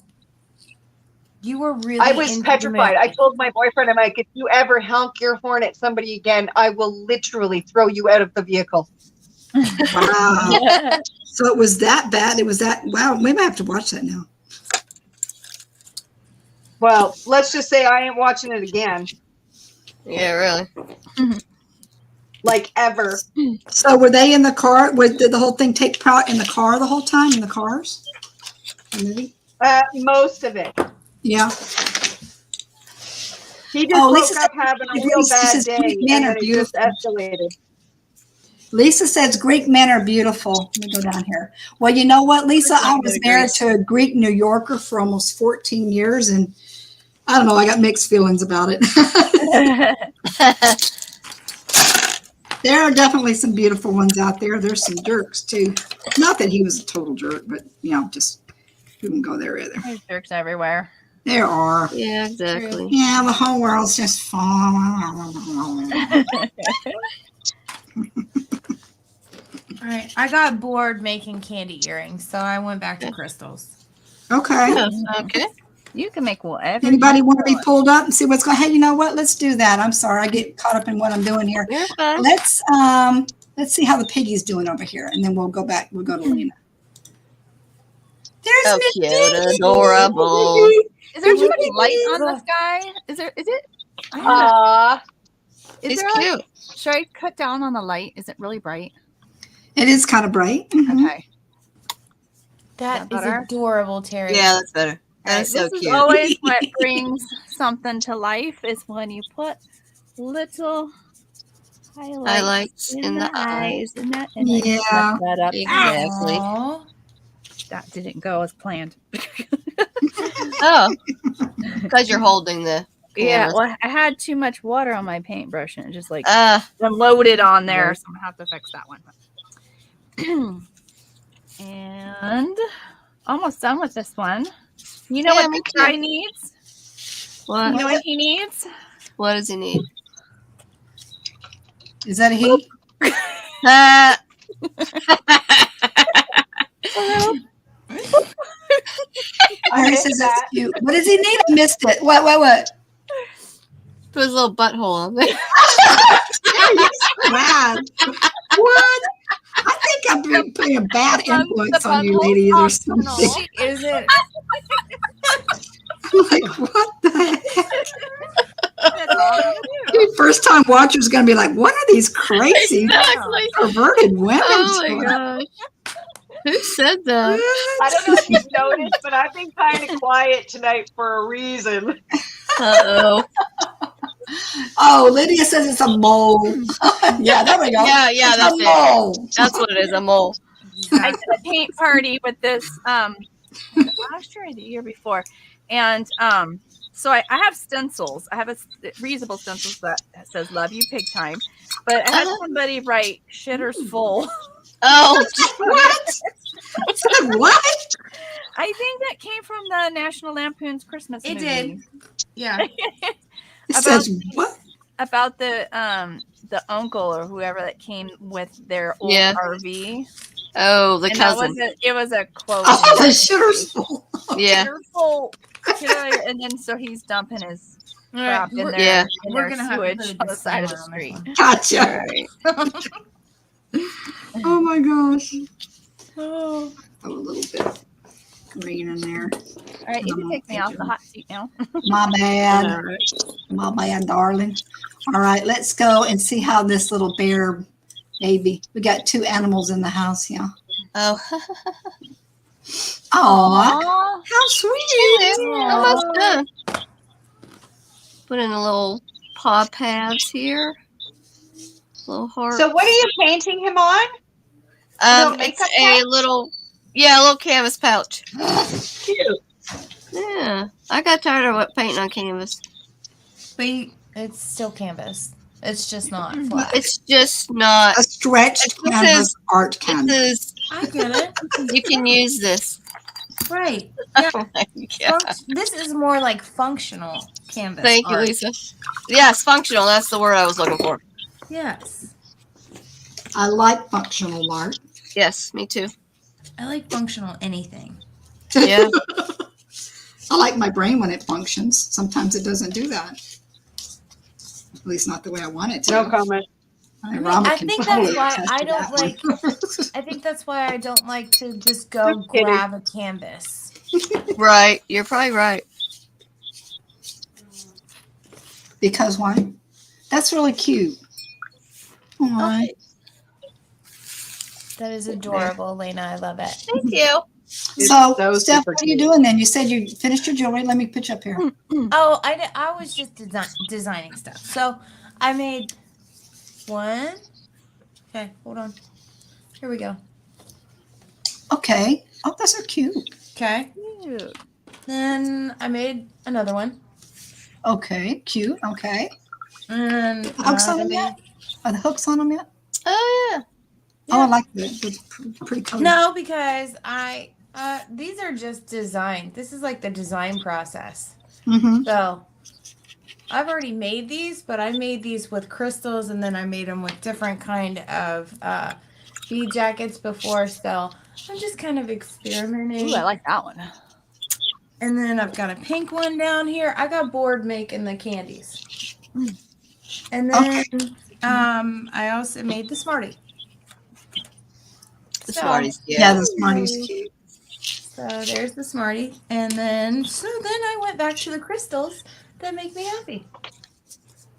Speaker 3: You were really.
Speaker 5: I was
Speaker 3: into the
Speaker 5: petrified. I
Speaker 3: movie.
Speaker 5: told my boyfriend, I'm like, if you ever honk your horn at somebody again, I will literally throw you out of the vehicle.
Speaker 2: wow. So it was that bad. It was that. Wow. Maybe I have to watch that now.
Speaker 5: Well, let's just say I ain't watching it again,
Speaker 6: Yeah, really.
Speaker 5: ever.
Speaker 2: So were they in the car? Did the whole thing take part in the car the whole time? In the cars? The movie?
Speaker 5: Most of it.
Speaker 2: Yeah.
Speaker 5: He just
Speaker 2: Lisa
Speaker 5: woke up having a real
Speaker 2: Lisa
Speaker 5: bad
Speaker 2: says
Speaker 5: day,
Speaker 2: Greek
Speaker 5: and
Speaker 2: men
Speaker 5: then
Speaker 2: are
Speaker 5: it just
Speaker 2: beautiful.
Speaker 5: escalated.
Speaker 2: Lisa says Greek men are beautiful. Let me go down here. Well, you know what, Lisa? I was married to a Greek New Yorker for almost 14 years, and I don't know. I got mixed feelings about it. There are definitely some beautiful ones out there. There's some jerks too. Not that he was a total jerk, but just we wouldn't go there either.
Speaker 4: There's jerks everywhere.
Speaker 2: There are.
Speaker 6: Yeah, exactly.
Speaker 2: Yeah, the whole world's just fun.
Speaker 3: All right. I got bored making candy earrings, so I went back to crystals.
Speaker 2: Okay.
Speaker 6: Okay.
Speaker 4: You can make whatever.
Speaker 2: Anybody want to be pulled up and see what's going? Hey, you know what? Let's do that. I'm sorry, I get caught up in what I'm doing here.
Speaker 6: You're fine.
Speaker 2: Let's see how the piggy's doing over here, and then we'll go back. We'll go to Lena. There's
Speaker 6: So
Speaker 2: Miss
Speaker 6: cute,
Speaker 2: Piggy.
Speaker 6: adorable.
Speaker 4: Is there too much light on the sky? Is it? I don't know. Is
Speaker 6: He's
Speaker 4: there
Speaker 6: cute.
Speaker 4: should I cut down on the light? Is it really bright?
Speaker 2: It is kind of bright. Mhm.
Speaker 4: Okay.
Speaker 3: That is
Speaker 4: better?
Speaker 3: adorable, Terry.
Speaker 6: Yeah, that's better. That's so
Speaker 4: This is
Speaker 6: cute.
Speaker 4: always what brings something to life is when you put little highlights
Speaker 6: in the eyes.
Speaker 4: and
Speaker 2: Yeah.
Speaker 4: that up.
Speaker 6: Exactly.
Speaker 3: Aw.
Speaker 4: that didn't go as planned.
Speaker 6: Oh, because you're holding the
Speaker 4: Yeah,
Speaker 6: canvas.
Speaker 4: well, I had too much water on my paintbrush and it just like
Speaker 6: Uh,
Speaker 4: unloaded on there, so I'm gonna have to fix that one. And almost done with this one. You know
Speaker 6: Yeah,
Speaker 4: what
Speaker 6: me
Speaker 4: this
Speaker 6: too.
Speaker 4: guy needs?
Speaker 6: what?
Speaker 4: You know what he needs?
Speaker 6: What does he need?
Speaker 2: Is that a he?
Speaker 6: Uh,
Speaker 2: Mary says that's cute. What does he need? I missed it. What?
Speaker 6: put his little butthole on there.
Speaker 2: Wow. What? I think I'm putting a bad influence on you
Speaker 4: butthole
Speaker 2: ladies or
Speaker 4: optional.
Speaker 2: something.
Speaker 3: Is it?
Speaker 2: I'm like, what the heck?
Speaker 4: That's all I'm gonna do.
Speaker 2: First time watcher's going to be like, what are these crazy
Speaker 6: Exactly.
Speaker 2: perverted women
Speaker 6: Oh my
Speaker 2: doing?
Speaker 6: gosh. Who said that?
Speaker 5: I don't know if you've noticed, but I've been kind of quiet tonight for a reason.
Speaker 6: Uh-oh.
Speaker 2: Oh, Lydia says it's a mole. Yeah, there we go.
Speaker 6: Yeah,
Speaker 2: It's
Speaker 6: that's
Speaker 2: a
Speaker 6: it.
Speaker 2: mole.
Speaker 6: That's what it is, a mole.
Speaker 4: I did a paint party with this last year or the year before, and so I have stencils. I have a reusable stencils that says "Love You Pig Time," but I had somebody write "shitters full."
Speaker 6: Oh,
Speaker 2: What? Said what?
Speaker 4: I think that came from the National Lampoon's Christmas
Speaker 3: It
Speaker 4: movie.
Speaker 3: did. Yeah.
Speaker 2: It says what?
Speaker 4: About the uncle or whoever that came with their old
Speaker 6: Yeah.
Speaker 4: RV.
Speaker 6: oh, the
Speaker 4: And
Speaker 6: cousin.
Speaker 4: it was a quote.
Speaker 2: Oh, the shitter's full.
Speaker 6: Yeah.
Speaker 4: Full, and then so he's dumping his
Speaker 3: All
Speaker 4: crap
Speaker 3: right,
Speaker 4: in
Speaker 3: we're-
Speaker 4: there.
Speaker 6: Yeah.
Speaker 4: in
Speaker 3: We're
Speaker 4: their
Speaker 3: gonna have to
Speaker 4: sewage
Speaker 3: put a
Speaker 4: on the side of the
Speaker 3: disclaimer on this
Speaker 4: street.
Speaker 3: one.
Speaker 2: Gotcha.
Speaker 6: Right.
Speaker 2: Oh my gosh.
Speaker 3: Oh.
Speaker 2: Throw a little bit of green in there.
Speaker 4: All right, you can take me off the hot seat now.
Speaker 2: My bad.
Speaker 6: All right.
Speaker 2: My bad, darling. All right, let's go and see how this little bear baby. We got 2 animals in the house, yeah.
Speaker 6: Oh,
Speaker 2: Aw,
Speaker 4: Aw.
Speaker 2: how sweet.
Speaker 6: almost done. Put in a little paw pads here. Little heart.
Speaker 5: So what are you painting him on? little
Speaker 6: It's
Speaker 5: makeup
Speaker 6: a
Speaker 5: pouch?
Speaker 6: a little canvas pouch.
Speaker 5: Cute.
Speaker 6: Yeah, I got tired of painting on canvas.
Speaker 3: But it's still canvas. It's just not flat.
Speaker 6: It's just not.
Speaker 2: A stretched
Speaker 6: This
Speaker 2: canvas
Speaker 6: is-
Speaker 2: art
Speaker 6: This
Speaker 2: canvas.
Speaker 6: is.
Speaker 3: I get it.
Speaker 6: You can use this.
Speaker 3: Right. Yeah.
Speaker 6: Oh my God.
Speaker 3: This is more like functional canvas.
Speaker 6: Thank you,
Speaker 3: art.
Speaker 6: Lisa. Yes, functional. That's the word I was looking for.
Speaker 3: Yes.
Speaker 2: I like functional art.
Speaker 6: Yes, me too.
Speaker 3: I like functional anything.
Speaker 6: Yeah.
Speaker 2: I like my brain when it functions. Sometimes it doesn't do that. At least not the way I want it to.
Speaker 5: No comment.
Speaker 2: And Rama
Speaker 3: I
Speaker 2: can
Speaker 3: think
Speaker 2: totally
Speaker 3: that's why
Speaker 2: attest
Speaker 3: I
Speaker 2: to
Speaker 3: don't
Speaker 2: that one.
Speaker 3: like. I think that's why I don't like to just go
Speaker 5: No kidding.
Speaker 3: grab a canvas.
Speaker 6: Right. You're probably right.
Speaker 2: Because why? That's really cute. Aw.
Speaker 3: That is adorable, Elena. I love it.
Speaker 6: Thank you.
Speaker 2: So,
Speaker 5: so
Speaker 2: Steph,
Speaker 5: super
Speaker 2: what are you
Speaker 5: cute.
Speaker 2: doing then? You said you finished your jewelry. Let me put you up here.
Speaker 3: Oh, I was just designing stuff. So I made one. Okay, hold on. Here we go.
Speaker 2: Okay. Oh, those are cute.
Speaker 3: Okay.
Speaker 4: Cute.
Speaker 3: Then I made another one.
Speaker 2: Okay, cute. Okay.
Speaker 3: And
Speaker 2: Hooks on them
Speaker 3: I
Speaker 2: yet? Are the hooks on them yet?
Speaker 6: Oh yeah.
Speaker 2: Oh, I like the pretty color.
Speaker 3: No, because these are just designed. This is like the design process.
Speaker 2: Mm-hmm.
Speaker 3: So I've already made these, but I made these with crystals, and then I made them with different kind of bead jackets before. So I'm just kind of experimenting.
Speaker 4: Ooh, I like that one.
Speaker 3: And then I've got a pink one down here. I got bored making the candies. And then I also made the Smartie.
Speaker 6: The
Speaker 3: So-
Speaker 6: Smarties.
Speaker 2: Yeah, the Smarties cute.
Speaker 3: So there's the Smartie. And then I went back to the crystals that make me happy.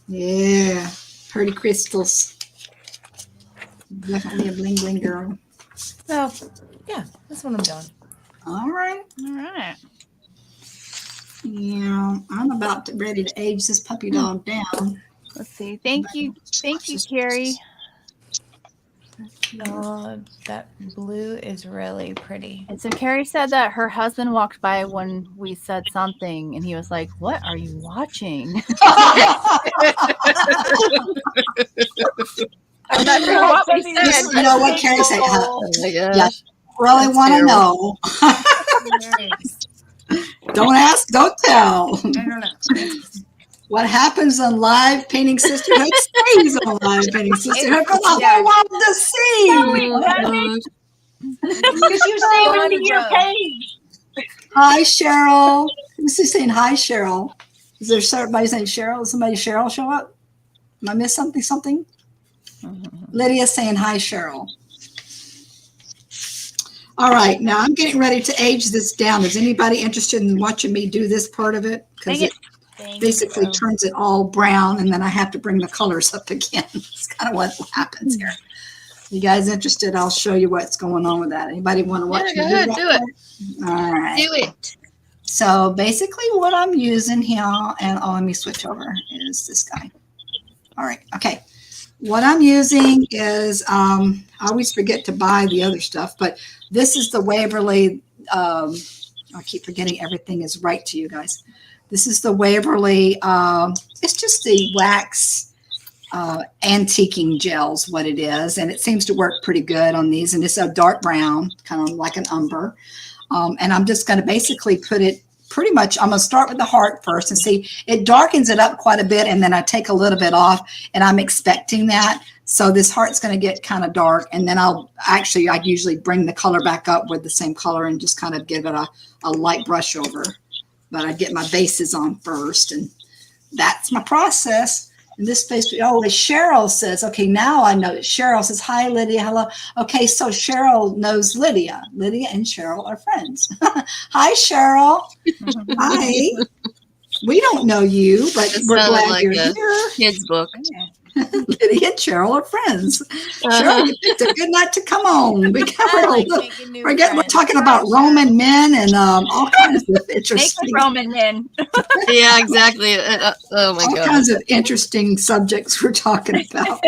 Speaker 2: Yeah, pretty crystals. Definitely a bling bling girl.
Speaker 3: So yeah, that's what I'm doing.
Speaker 2: All right.
Speaker 4: All right.
Speaker 2: Yeah, I'm about ready to age this puppy dog down.
Speaker 4: Let's see. Thank you, Carrie.
Speaker 3: Oh, that blue is really pretty.
Speaker 4: And so Carrie said that her husband walked by when we said something, and he was like, "What are you watching?" I'm not sure what we said.
Speaker 2: You know what Carrie said?
Speaker 6: Oh my gosh.
Speaker 2: Yeah. Really
Speaker 6: That's
Speaker 2: want to
Speaker 6: terrible.
Speaker 2: know. Don't ask, don't tell.
Speaker 3: I don't know.
Speaker 2: What happens on Live Painting Sisterhood stays on Live Painting Sisterhood for the whole world to see.
Speaker 6: Oh, gosh.
Speaker 5: Because you say it into your page.
Speaker 2: Hi, Cheryl. Who's he saying hi, Cheryl? Is there somebody saying Cheryl? Somebody Cheryl show up? Am I miss something? Something? Lydia's saying hi, Cheryl. All right, now I'm getting ready to age this down. Is anybody interested in watching me do this part of it? Because it basically turns it all brown, and then I have to bring the colors up again. That's kind of what happens here. You guys interested? I'll show you what's going on with that. Anybody want to watch me
Speaker 6: Go ahead,
Speaker 2: that
Speaker 6: do it.
Speaker 2: part? All right.
Speaker 6: Do it.
Speaker 2: So basically what I'm using here, and let me switch over, is this guy. All right, okay. What I'm using is, I always forget to buy the other stuff, but this is the Waverly, I keep forgetting everything is right to you guys. This is the Waverly, it's just the wax antiquing gel's what it is, and it seems to work pretty good on these, and it's a dark brown, kind of like an umber. And I'm just going to basically put it pretty much, I'm going to start with the heart first and see, it darkens it up quite a bit, and then I take a little bit off, and I'm expecting that. So this heart's going to get kind of dark, and then I usually bring the color back up with the same color and just kind of give it a light brush over. But I get my bases on first, and that's my process. In this space, Cheryl says, okay, now I know. Cheryl says, hi, Lydia, hello. Okay, so Cheryl knows Lydia. Lydia and Cheryl are friends. Hi, Cheryl. Hi. We don't know you, but
Speaker 6: It
Speaker 2: we're
Speaker 6: sounded
Speaker 2: glad
Speaker 6: like
Speaker 2: you're
Speaker 6: a
Speaker 2: here.
Speaker 6: Kid's book.
Speaker 2: Lydia and Cheryl are friends.
Speaker 6: Uh-huh.
Speaker 2: Cheryl, you picked a good night to come on.
Speaker 3: I like making new
Speaker 2: We're
Speaker 3: friends.
Speaker 2: talking about Roman men and all kinds of
Speaker 4: Make
Speaker 2: interesting,
Speaker 4: Roman men.
Speaker 6: Yeah, exactly. Oh my
Speaker 2: all
Speaker 6: god.
Speaker 2: kinds of interesting subjects we're talking about.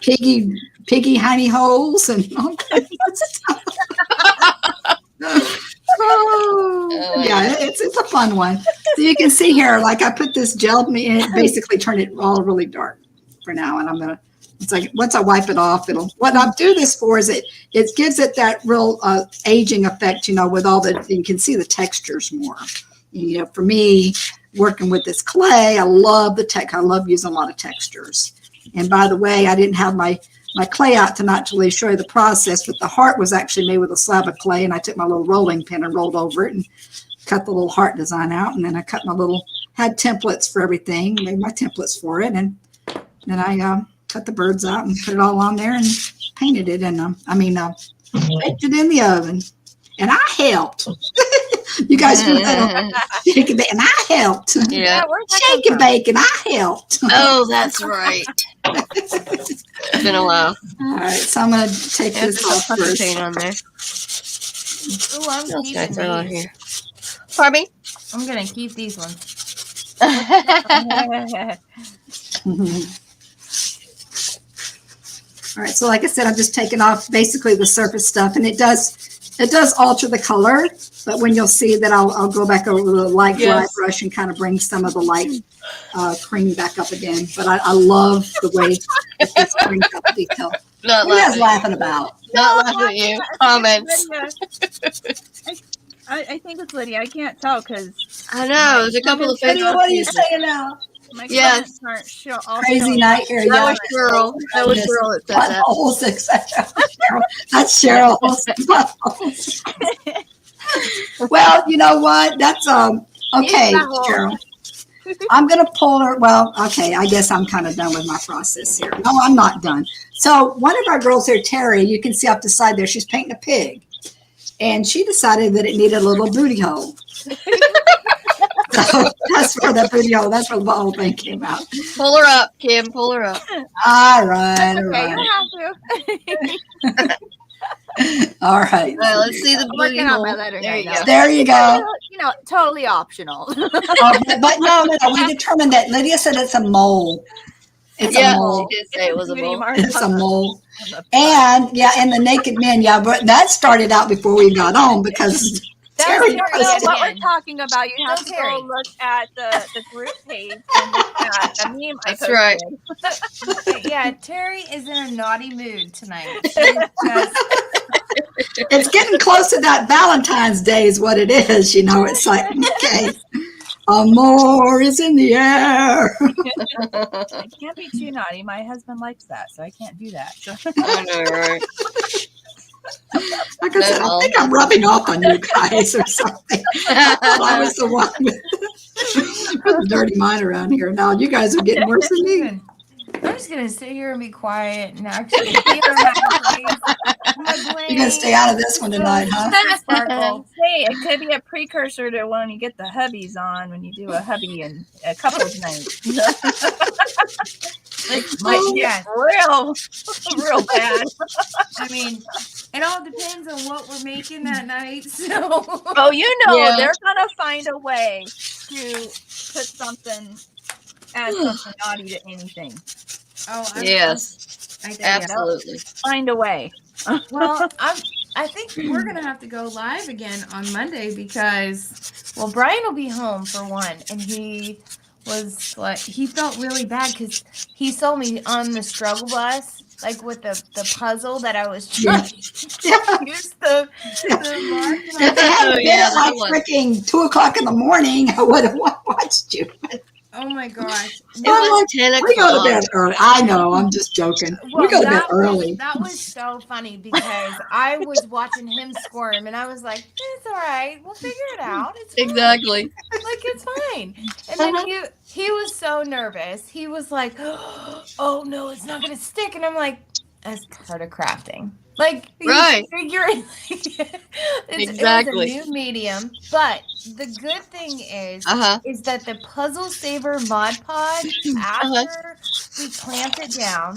Speaker 2: Piggy hiney holes and all kinds of stuff.
Speaker 6: Oh,
Speaker 2: Yeah, it's a fun one. So you can see here, like I put this gel in it, basically turned it all really dark for now, and it's like once I wipe it off, what I do this for is it gives it that real aging effect, with all you can see the textures more. For me, working with this clay, I love I love using a lot of textures. And by the way, I didn't have my clay out tonight to really show you the process, but the heart was actually made with a slab of clay, and I took my little rolling pin and rolled over it and cut the little heart design out, and then I cut had templates for everything, made my templates for it, and then I cut the birds out and put it all on there and painted it, and baked it in the oven, and I helped. You guys can shake and bake, and I helped.
Speaker 6: yeah.
Speaker 2: Shake and bake, and I helped.
Speaker 6: Oh, that's right. It's been a while.
Speaker 2: All right, so I'm going to take
Speaker 6: There's
Speaker 2: this
Speaker 6: some
Speaker 2: off
Speaker 6: pucker
Speaker 2: first.
Speaker 6: paint on there.
Speaker 3: Ooh, I'm
Speaker 6: What else can I
Speaker 3: keeping
Speaker 6: throw on
Speaker 3: these.
Speaker 6: here? Pardon me?
Speaker 3: I'm gonna keep these ones.
Speaker 2: All right, so like I said, I'm just taking off basically the surface stuff, and it does alter the color, but when you'll see that I'll go back over with a light dry brush and kind of bring some of the light cream back up again. But I love the way that this brings up detail.
Speaker 6: Not
Speaker 2: What are you guys
Speaker 6: laughing.
Speaker 2: laughing about?
Speaker 6: Not laughing at you. Comments.
Speaker 4: I think it's Lydia. I can't tell because
Speaker 6: I know. There's a couple of
Speaker 2: Lydia,
Speaker 6: Facebook
Speaker 2: what are you
Speaker 6: pages.
Speaker 2: saying now?
Speaker 4: my
Speaker 6: Yes.
Speaker 4: comments aren't all
Speaker 2: Crazy
Speaker 4: showing
Speaker 2: night
Speaker 4: up.
Speaker 2: here.
Speaker 6: That
Speaker 2: Yeah.
Speaker 6: was Cheryl. That was Cheryl that said that.
Speaker 2: Buttholes, That's Cheryl. Well, you know what? That's okay, Cheryl. I'm gonna pull her. Well, okay. I guess I'm kind of done with my process here. No, I'm not done. So one of our girls here, Terry, you can see off the side there, she's painting a pig, and she decided that it needed a little booty hole. So that's where the booty hole. That's where the whole thing came out.
Speaker 6: Pull her up, Kim. Pull her up.
Speaker 2: All right. All
Speaker 4: Okay,
Speaker 2: right.
Speaker 4: you have to.
Speaker 2: All right.
Speaker 6: All right, let's see the
Speaker 4: I'm
Speaker 6: booty
Speaker 4: working on
Speaker 6: hole.
Speaker 4: my lettering
Speaker 6: There
Speaker 4: right
Speaker 6: you
Speaker 4: now.
Speaker 6: go.
Speaker 2: There you go.
Speaker 4: Totally optional.
Speaker 2: But no, we determined that Lydia said it's a mole. It's
Speaker 6: Yeah,
Speaker 2: a mole.
Speaker 6: she did say it was a
Speaker 4: beauty
Speaker 6: mole.
Speaker 4: mark
Speaker 2: It's a
Speaker 4: on the-
Speaker 2: mole.
Speaker 4: on the front.
Speaker 2: And yeah, and the naked men, yeah, but that started out before we got on because
Speaker 3: That
Speaker 2: Terry
Speaker 3: was
Speaker 4: You don't
Speaker 3: Terry
Speaker 4: know
Speaker 2: posted.
Speaker 4: what we're
Speaker 3: again.
Speaker 4: talking about. You have
Speaker 3: Still
Speaker 4: to
Speaker 3: Terry.
Speaker 4: go look at the group page and look at a meme I
Speaker 6: That's
Speaker 4: posted.
Speaker 6: right.
Speaker 3: Yeah, Terry is in a naughty mood tonight. She's just
Speaker 2: It's getting close to that Valentine's Day is what it is, you know. It's like, okay, amor is in the air.
Speaker 4: I can't be too naughty. My husband likes that, so I can't do that. So.
Speaker 6: I know, right?
Speaker 2: Like I said, I think I'm rubbing off on you guys or something. I thought I was the one with the dirty mind around here. Now you guys are getting worse than me.
Speaker 3: I'm just gonna sit here and be quiet and actually feel my face.
Speaker 2: You're gonna stay out of this one tonight, huh?
Speaker 3: Sparkle.
Speaker 4: Hey, it could be a precursor to when you get the hubbies on when you do a hubby and a couples night. It might
Speaker 3: Yeah.
Speaker 4: get real bad.
Speaker 3: I mean, it all depends on what we're making that night. So
Speaker 4: Oh, you know,
Speaker 6: Yeah.
Speaker 4: they're gonna find a way to put something, add something naughty to anything.
Speaker 6: Yes,
Speaker 3: I think,
Speaker 6: absolutely.
Speaker 4: Find a way.
Speaker 3: Well, I think we're gonna have to go live again on Monday because, well, Brian will be home for one, and he was like, he felt really bad because he saw me on the struggle bus, like with the puzzle that I was trying to use the mark.
Speaker 2: If they hadn't been
Speaker 6: yeah,
Speaker 2: at like
Speaker 6: that one.
Speaker 2: freaking 2:00 in the morning, I would have watched you.
Speaker 3: Oh my gosh!
Speaker 6: It was 10
Speaker 2: We go to
Speaker 6: o'clock.
Speaker 2: bed early. I know. I'm just joking.
Speaker 3: Well,
Speaker 2: We go to bed
Speaker 3: that
Speaker 2: early.
Speaker 3: that was so funny because I was watching him squirm, and I was like, "It's all right. We'll figure it out. It's fine.
Speaker 6: Exactly.
Speaker 3: Like it's fine." And then he was so nervous. He was like, "Oh no, it's not gonna stick." And I'm like, "That's part of crafting." Like
Speaker 6: Right.
Speaker 3: you figure it
Speaker 6: Exactly.
Speaker 3: was a new medium, but the good thing is is that the Puzzle Saver Mod Podge, after we clamped it down,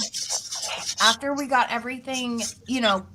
Speaker 3: after we got everything, you know,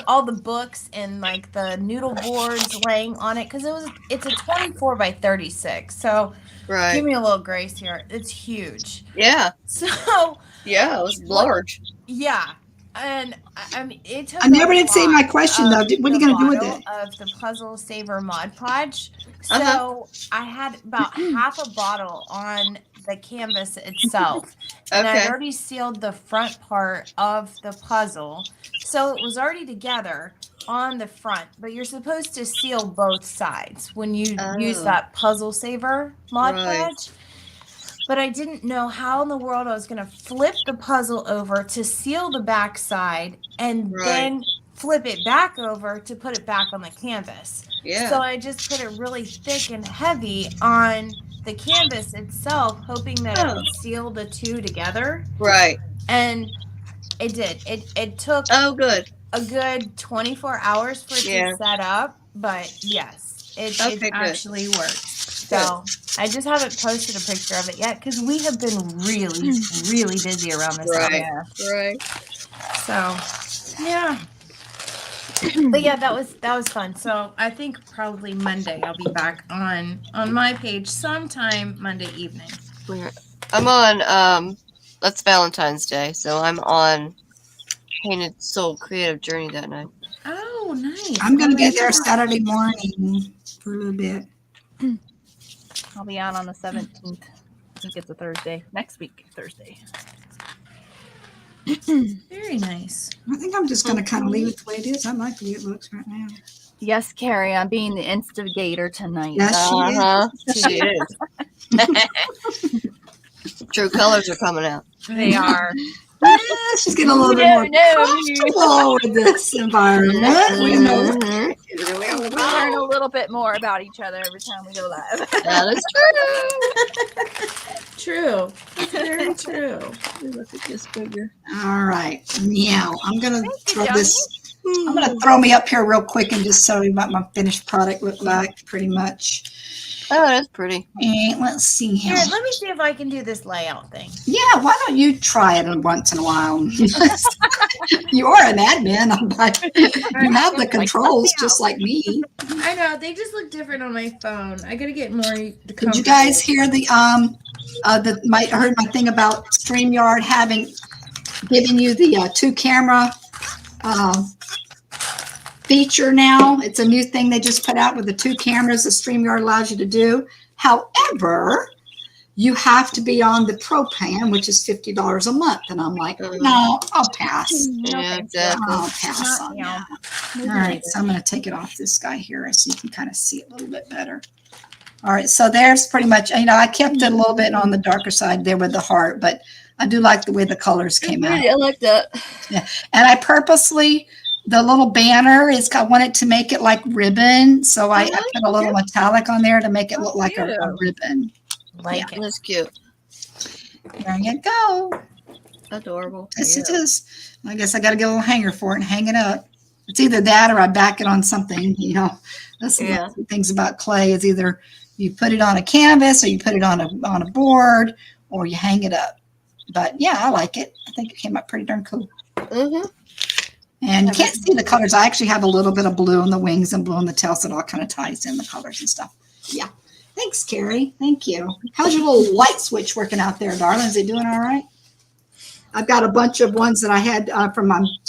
Speaker 3: all the books and like the noodle boards laying on it, because it's a 24 by 36. So give
Speaker 6: Right.
Speaker 3: me a little grace here. It's huge.
Speaker 6: Yeah.
Speaker 3: So
Speaker 6: Yeah, it was large.
Speaker 3: yeah. And I mean, it took.
Speaker 2: I never
Speaker 3: a
Speaker 2: did say
Speaker 3: lot
Speaker 2: my question though.
Speaker 3: of
Speaker 2: What are you
Speaker 3: the
Speaker 2: going to do with
Speaker 3: bottle
Speaker 2: it?
Speaker 3: Of the Puzzle Saver Mod Podge. So I had about half a bottle on the canvas itself, and I'd
Speaker 6: Okay.
Speaker 3: already sealed the front part of the puzzle, so it was already together on the front. But you're supposed to seal both sides when you use
Speaker 6: Oh.
Speaker 3: that Puzzle Saver Mod
Speaker 6: Right.
Speaker 3: Podge. But I didn't know how in the world I was going to flip the puzzle over to seal the back side and
Speaker 6: Right.
Speaker 3: then flip it back over to put it back on the canvas.
Speaker 6: Yeah.
Speaker 3: So I just put it really thick and heavy on the canvas itself, hoping that it would seal the two together.
Speaker 6: Right.
Speaker 3: And it did. It took
Speaker 6: Oh, good.
Speaker 3: a good 24 hours for it to set up, but yes, it
Speaker 6: Okay, good.
Speaker 3: actually worked. So I just haven't posted a picture of it yet because we have been really, really busy around this
Speaker 6: Right.
Speaker 3: time.
Speaker 6: Right.
Speaker 3: So yeah. But yeah, that was fun. So I think probably Monday I'll be back on my page sometime Monday evening.
Speaker 6: I'm on that's Valentine's Day, so I'm on Painted Soul Creative Journey that night.
Speaker 3: Oh, nice.
Speaker 2: I'm going to be there Saturday morning for a little bit.
Speaker 4: I'll be out on the 17th. I think it's a Thursday. Next week, Thursday.
Speaker 3: Very nice.
Speaker 2: I think I'm just going to kind of leave it the way it is. I like the way it looks right now.
Speaker 4: Yes, Carrie, I'm being the instigator tonight.
Speaker 2: Yes, she is.
Speaker 6: She is. True colors are coming out.
Speaker 4: They are.
Speaker 2: She's getting a little bit more comfortable with this environment. We know.
Speaker 4: We learn a little bit more about each other every time we go live.
Speaker 6: That is
Speaker 3: True. Very true.
Speaker 6: Look at this figure.
Speaker 2: All right. Meow. I'm going to
Speaker 4: you,
Speaker 2: throw
Speaker 4: Johnny.
Speaker 2: this. I'm going to throw me up here real quick and just tell you what my finished product looked like pretty much.
Speaker 6: Oh, that's pretty.
Speaker 2: And let's see here.
Speaker 3: Here, let me see if I can do this layout thing.
Speaker 2: Yeah, why don't you try it once in a while? You are an admin. I'm like, you have the controls just like me.
Speaker 3: I know, they just look different on my phone. I gotta get more
Speaker 2: Did you guys hear the I heard my thing about StreamYard giving you the 2-camera feature now. It's a new thing they just put out with the 2 cameras that StreamYard allows you to do. However, you have to be on the Pro plan, which is $50 a month. And I'm like, no, I'll pass.
Speaker 6: Yeah, exactly.
Speaker 2: I'll pass on that. All right, so I'm going to take it off this guy here so you can kind of see it a little bit better. All right, so there's pretty much, I kept it a little bit on the darker side there with the heart, but I do like the way the colors came out.
Speaker 6: I like that.
Speaker 2: Yeah, and I purposely, the little banner I wanted to make it like ribbon, so I put a little metallic on there to make it look like a ribbon.
Speaker 3: Like it.
Speaker 6: That's cute.
Speaker 2: There you go.
Speaker 6: Adorable.
Speaker 2: Yes, it is. I guess I got to get a little hanger for it and hang it up. It's either that or I back it on something, That's the things about clay is either you put it on a canvas or you put it on a board or you hang it up. But yeah, I like it. I think it came out pretty darn cool.
Speaker 6: Mm-hmm.
Speaker 2: And you can't see the colors. I actually have a little bit of blue on the wings and blue on the tail, so it all kind of ties in the colors and stuff. Yeah. Thanks, Carrie. Thank you. How's your little light switch working out there, darling? Is it doing all right? I've got a bunch of ones that I had I'm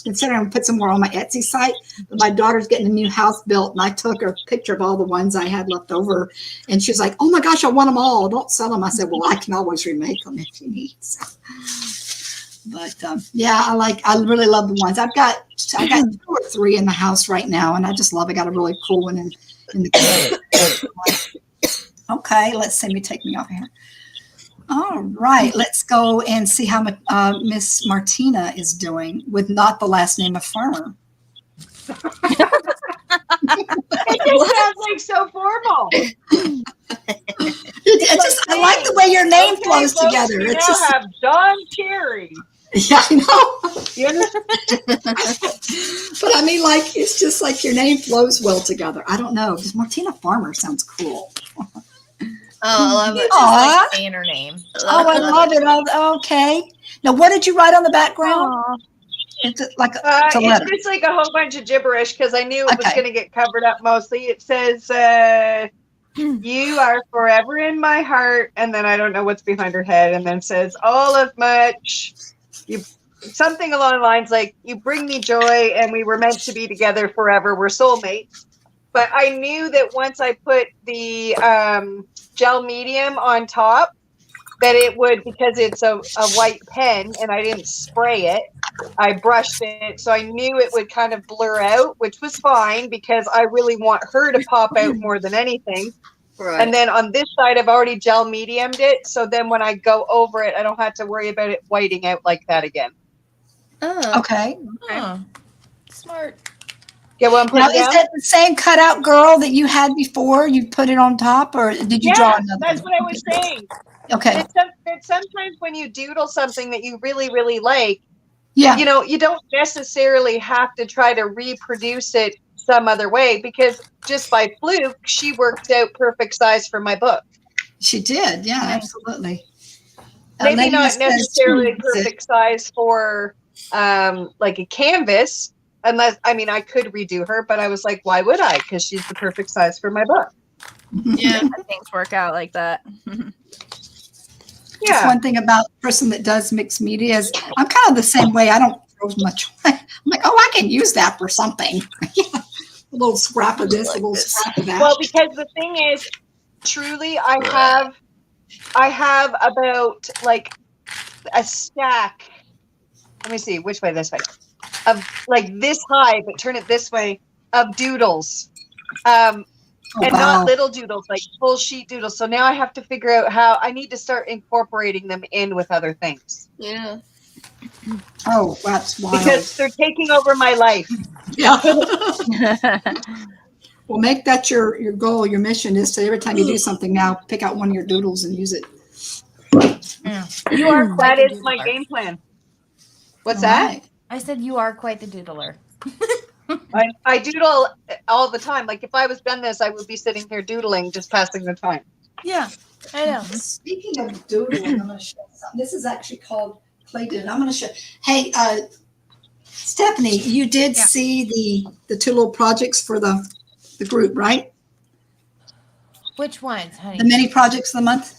Speaker 2: considering to put some more on my Etsy site. But my daughter's getting a new house built, and I took a picture of all the ones I had left over. And she's like, oh, my gosh, I want them all. Don't sell them. I said, well, I can always remake them if you need. So. But, yeah, I really love the ones. I got 2 or 3 in the house right now, and I just love it. I got a really cool one in the Okay, let's see. Let me take me off here. All right, let's go and see how Miss Martina is doing with not the last name of Farmer.
Speaker 5: It just sounds like so formal.
Speaker 2: I like the way your name flows together.
Speaker 5: You
Speaker 2: It's
Speaker 5: now
Speaker 2: just,
Speaker 5: have John Cherry.
Speaker 2: yeah, I know.
Speaker 5: You understand?
Speaker 2: But I mean, like, it's just like your name flows well together. I don't know, because Martina Farmer sounds cool.
Speaker 6: Oh, I love it.
Speaker 3: Just like saying her name.
Speaker 2: Oh, I love it. Oh, okay. Now, what did you write on the background? It's like it's a letter.
Speaker 5: It's just like a whole bunch of gibberish because I knew it was
Speaker 2: Okay.
Speaker 5: going to get covered up mostly. It says, you are forever in my heart. And then I don't know what's behind her head. And then says, all of much. Something along the lines like, you bring me joy and we were meant to be together forever. We're soulmates. But I knew that once I put the gel medium on top, that it would, because it's a white pen and I didn't spray it, I brushed it. So I knew it would kind of blur out, which was fine because I really want her to pop out more than anything.
Speaker 6: Right.
Speaker 5: And then on this side, I've already gel mediumed it. So then when I go over it, I don't have to worry about it whiting out like that again.
Speaker 6: Oh.
Speaker 2: Okay.
Speaker 3: Oh, smart.
Speaker 5: Get what I'm
Speaker 2: Now,
Speaker 5: putting
Speaker 2: is
Speaker 5: down?
Speaker 2: that the same cutout girl that you had before? You put it on top, or did you draw another
Speaker 5: that's
Speaker 2: one?
Speaker 5: what I was saying.
Speaker 2: Okay.
Speaker 5: It's sometimes when you doodle something that you really, really like,
Speaker 2: Yeah.
Speaker 5: you know, you don't necessarily have to try to reproduce it some other way because just by fluke, she worked out perfect size for my book.
Speaker 2: She did. Yeah, absolutely.
Speaker 5: Maybe
Speaker 2: Lydia
Speaker 5: not
Speaker 2: says,
Speaker 5: necessarily perfect size for like a canvas, unless, I mean, I could redo her, but I was like, why would I? Because she's the perfect size for my book.
Speaker 4: Yeah, things work out like that.
Speaker 2: That's one thing about the person that does mixed media is I'm kind of the same way. I don't throw much away. I'm like, oh, I can use that for something. Yeah. A little scrap of this, a little scrap of that.
Speaker 5: Well, because the thing is, truly, I have about like a stack. Let me see, which way, this way, of like this high, but turn it this way, of doodles. And not little doodles, like full sheet doodles. So now I have to figure out how I need to start incorporating them in with other things.
Speaker 6: Yeah.
Speaker 2: Oh, that's wild.
Speaker 5: Because they're taking over my life.
Speaker 2: Yeah. Well, make that your goal, your mission is to every time you do something now, pick out one of your doodles and use it.
Speaker 3: Yeah.
Speaker 5: You are
Speaker 3: quite
Speaker 5: that
Speaker 3: the
Speaker 5: is my
Speaker 3: doodler.
Speaker 5: game plan. What's
Speaker 2: All
Speaker 5: that?
Speaker 2: right.
Speaker 3: I said you are quite the doodler.
Speaker 5: I doodle all the time. Like if I was done this, I would be sitting here doodling, just passing the time.
Speaker 3: Yeah, I know.
Speaker 2: Speaking of doodling, I'm going to show something. This is actually called clay doodle. I'm going to show. Hey, Stephanie, you did see the 2 little projects for the group, right?
Speaker 3: Which ones, honey?
Speaker 2: The mini projects of the month.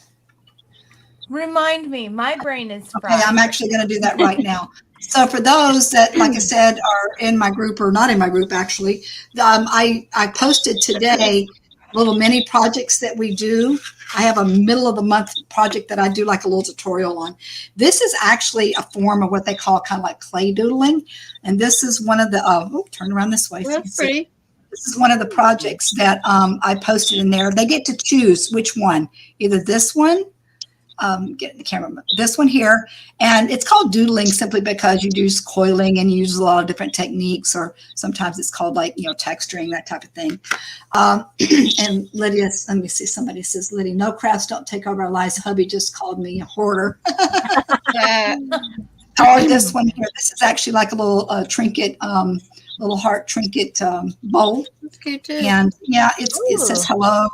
Speaker 3: Remind me. My brain is
Speaker 2: Okay,
Speaker 3: fried.
Speaker 2: I'm actually going to do that right now. So for those that, like I said, are in my group or not in my group, actually, I posted today little mini projects that we do. I have a middle of the month project that I do like a little tutorial on. This is actually a form of what they call kind of like clay doodling. And this is one of the, turn around this way. So you can
Speaker 6: That's
Speaker 2: see.
Speaker 6: pretty.
Speaker 2: This is one of the projects that I posted in there. They get to choose which one, either this one, get the camera, this one here, and it's called doodling simply because you use coiling and you use a lot of different techniques, or sometimes it's called like, texturing, that type of thing. And Lydia, let me see, somebody says, Lydia, no crafts don't take over our lives. Hubby just called me a hoarder. Or this one here, this is actually like a little trinket, little heart trinket bowl.
Speaker 6: That's cute too.
Speaker 2: And yeah, it says hello.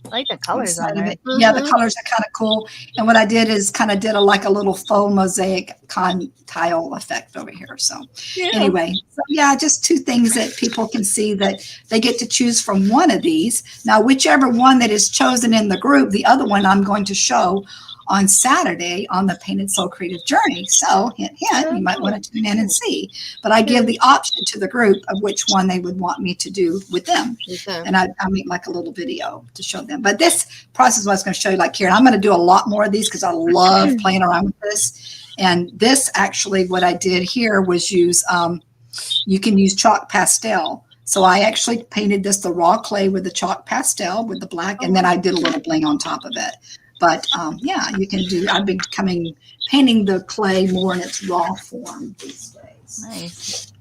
Speaker 4: I like the
Speaker 2: On the
Speaker 4: colors on
Speaker 2: side of
Speaker 4: there.
Speaker 2: it. Yeah, the
Speaker 6: Mhm.
Speaker 2: colors are kind of cool. And what I did is kind of did like a little faux mosaic tile effect over here. So anyway, so yeah, just two things that people can see that they get to choose from one of these. Now, whichever one that is chosen in the group, the other one I'm going to show on Saturday on the Painted Soul Creative Journey. So hint, hint, you might want to tune in and see. But I give the option to the group of which one they would want me to do with them.
Speaker 6: Okay.
Speaker 2: And I make like a little video to show them. But this process is what I was going to show you, like here. And I'm going to do a lot more of these because I love playing around with this. And this actually, what I did here was use, you can use chalk pastel. So I actually painted this, the raw clay with the chalk pastel with the black, and then I did a little bling on top of it. But yeah, you can do, I've been painting the clay more in its raw form these days.
Speaker 4: Nice.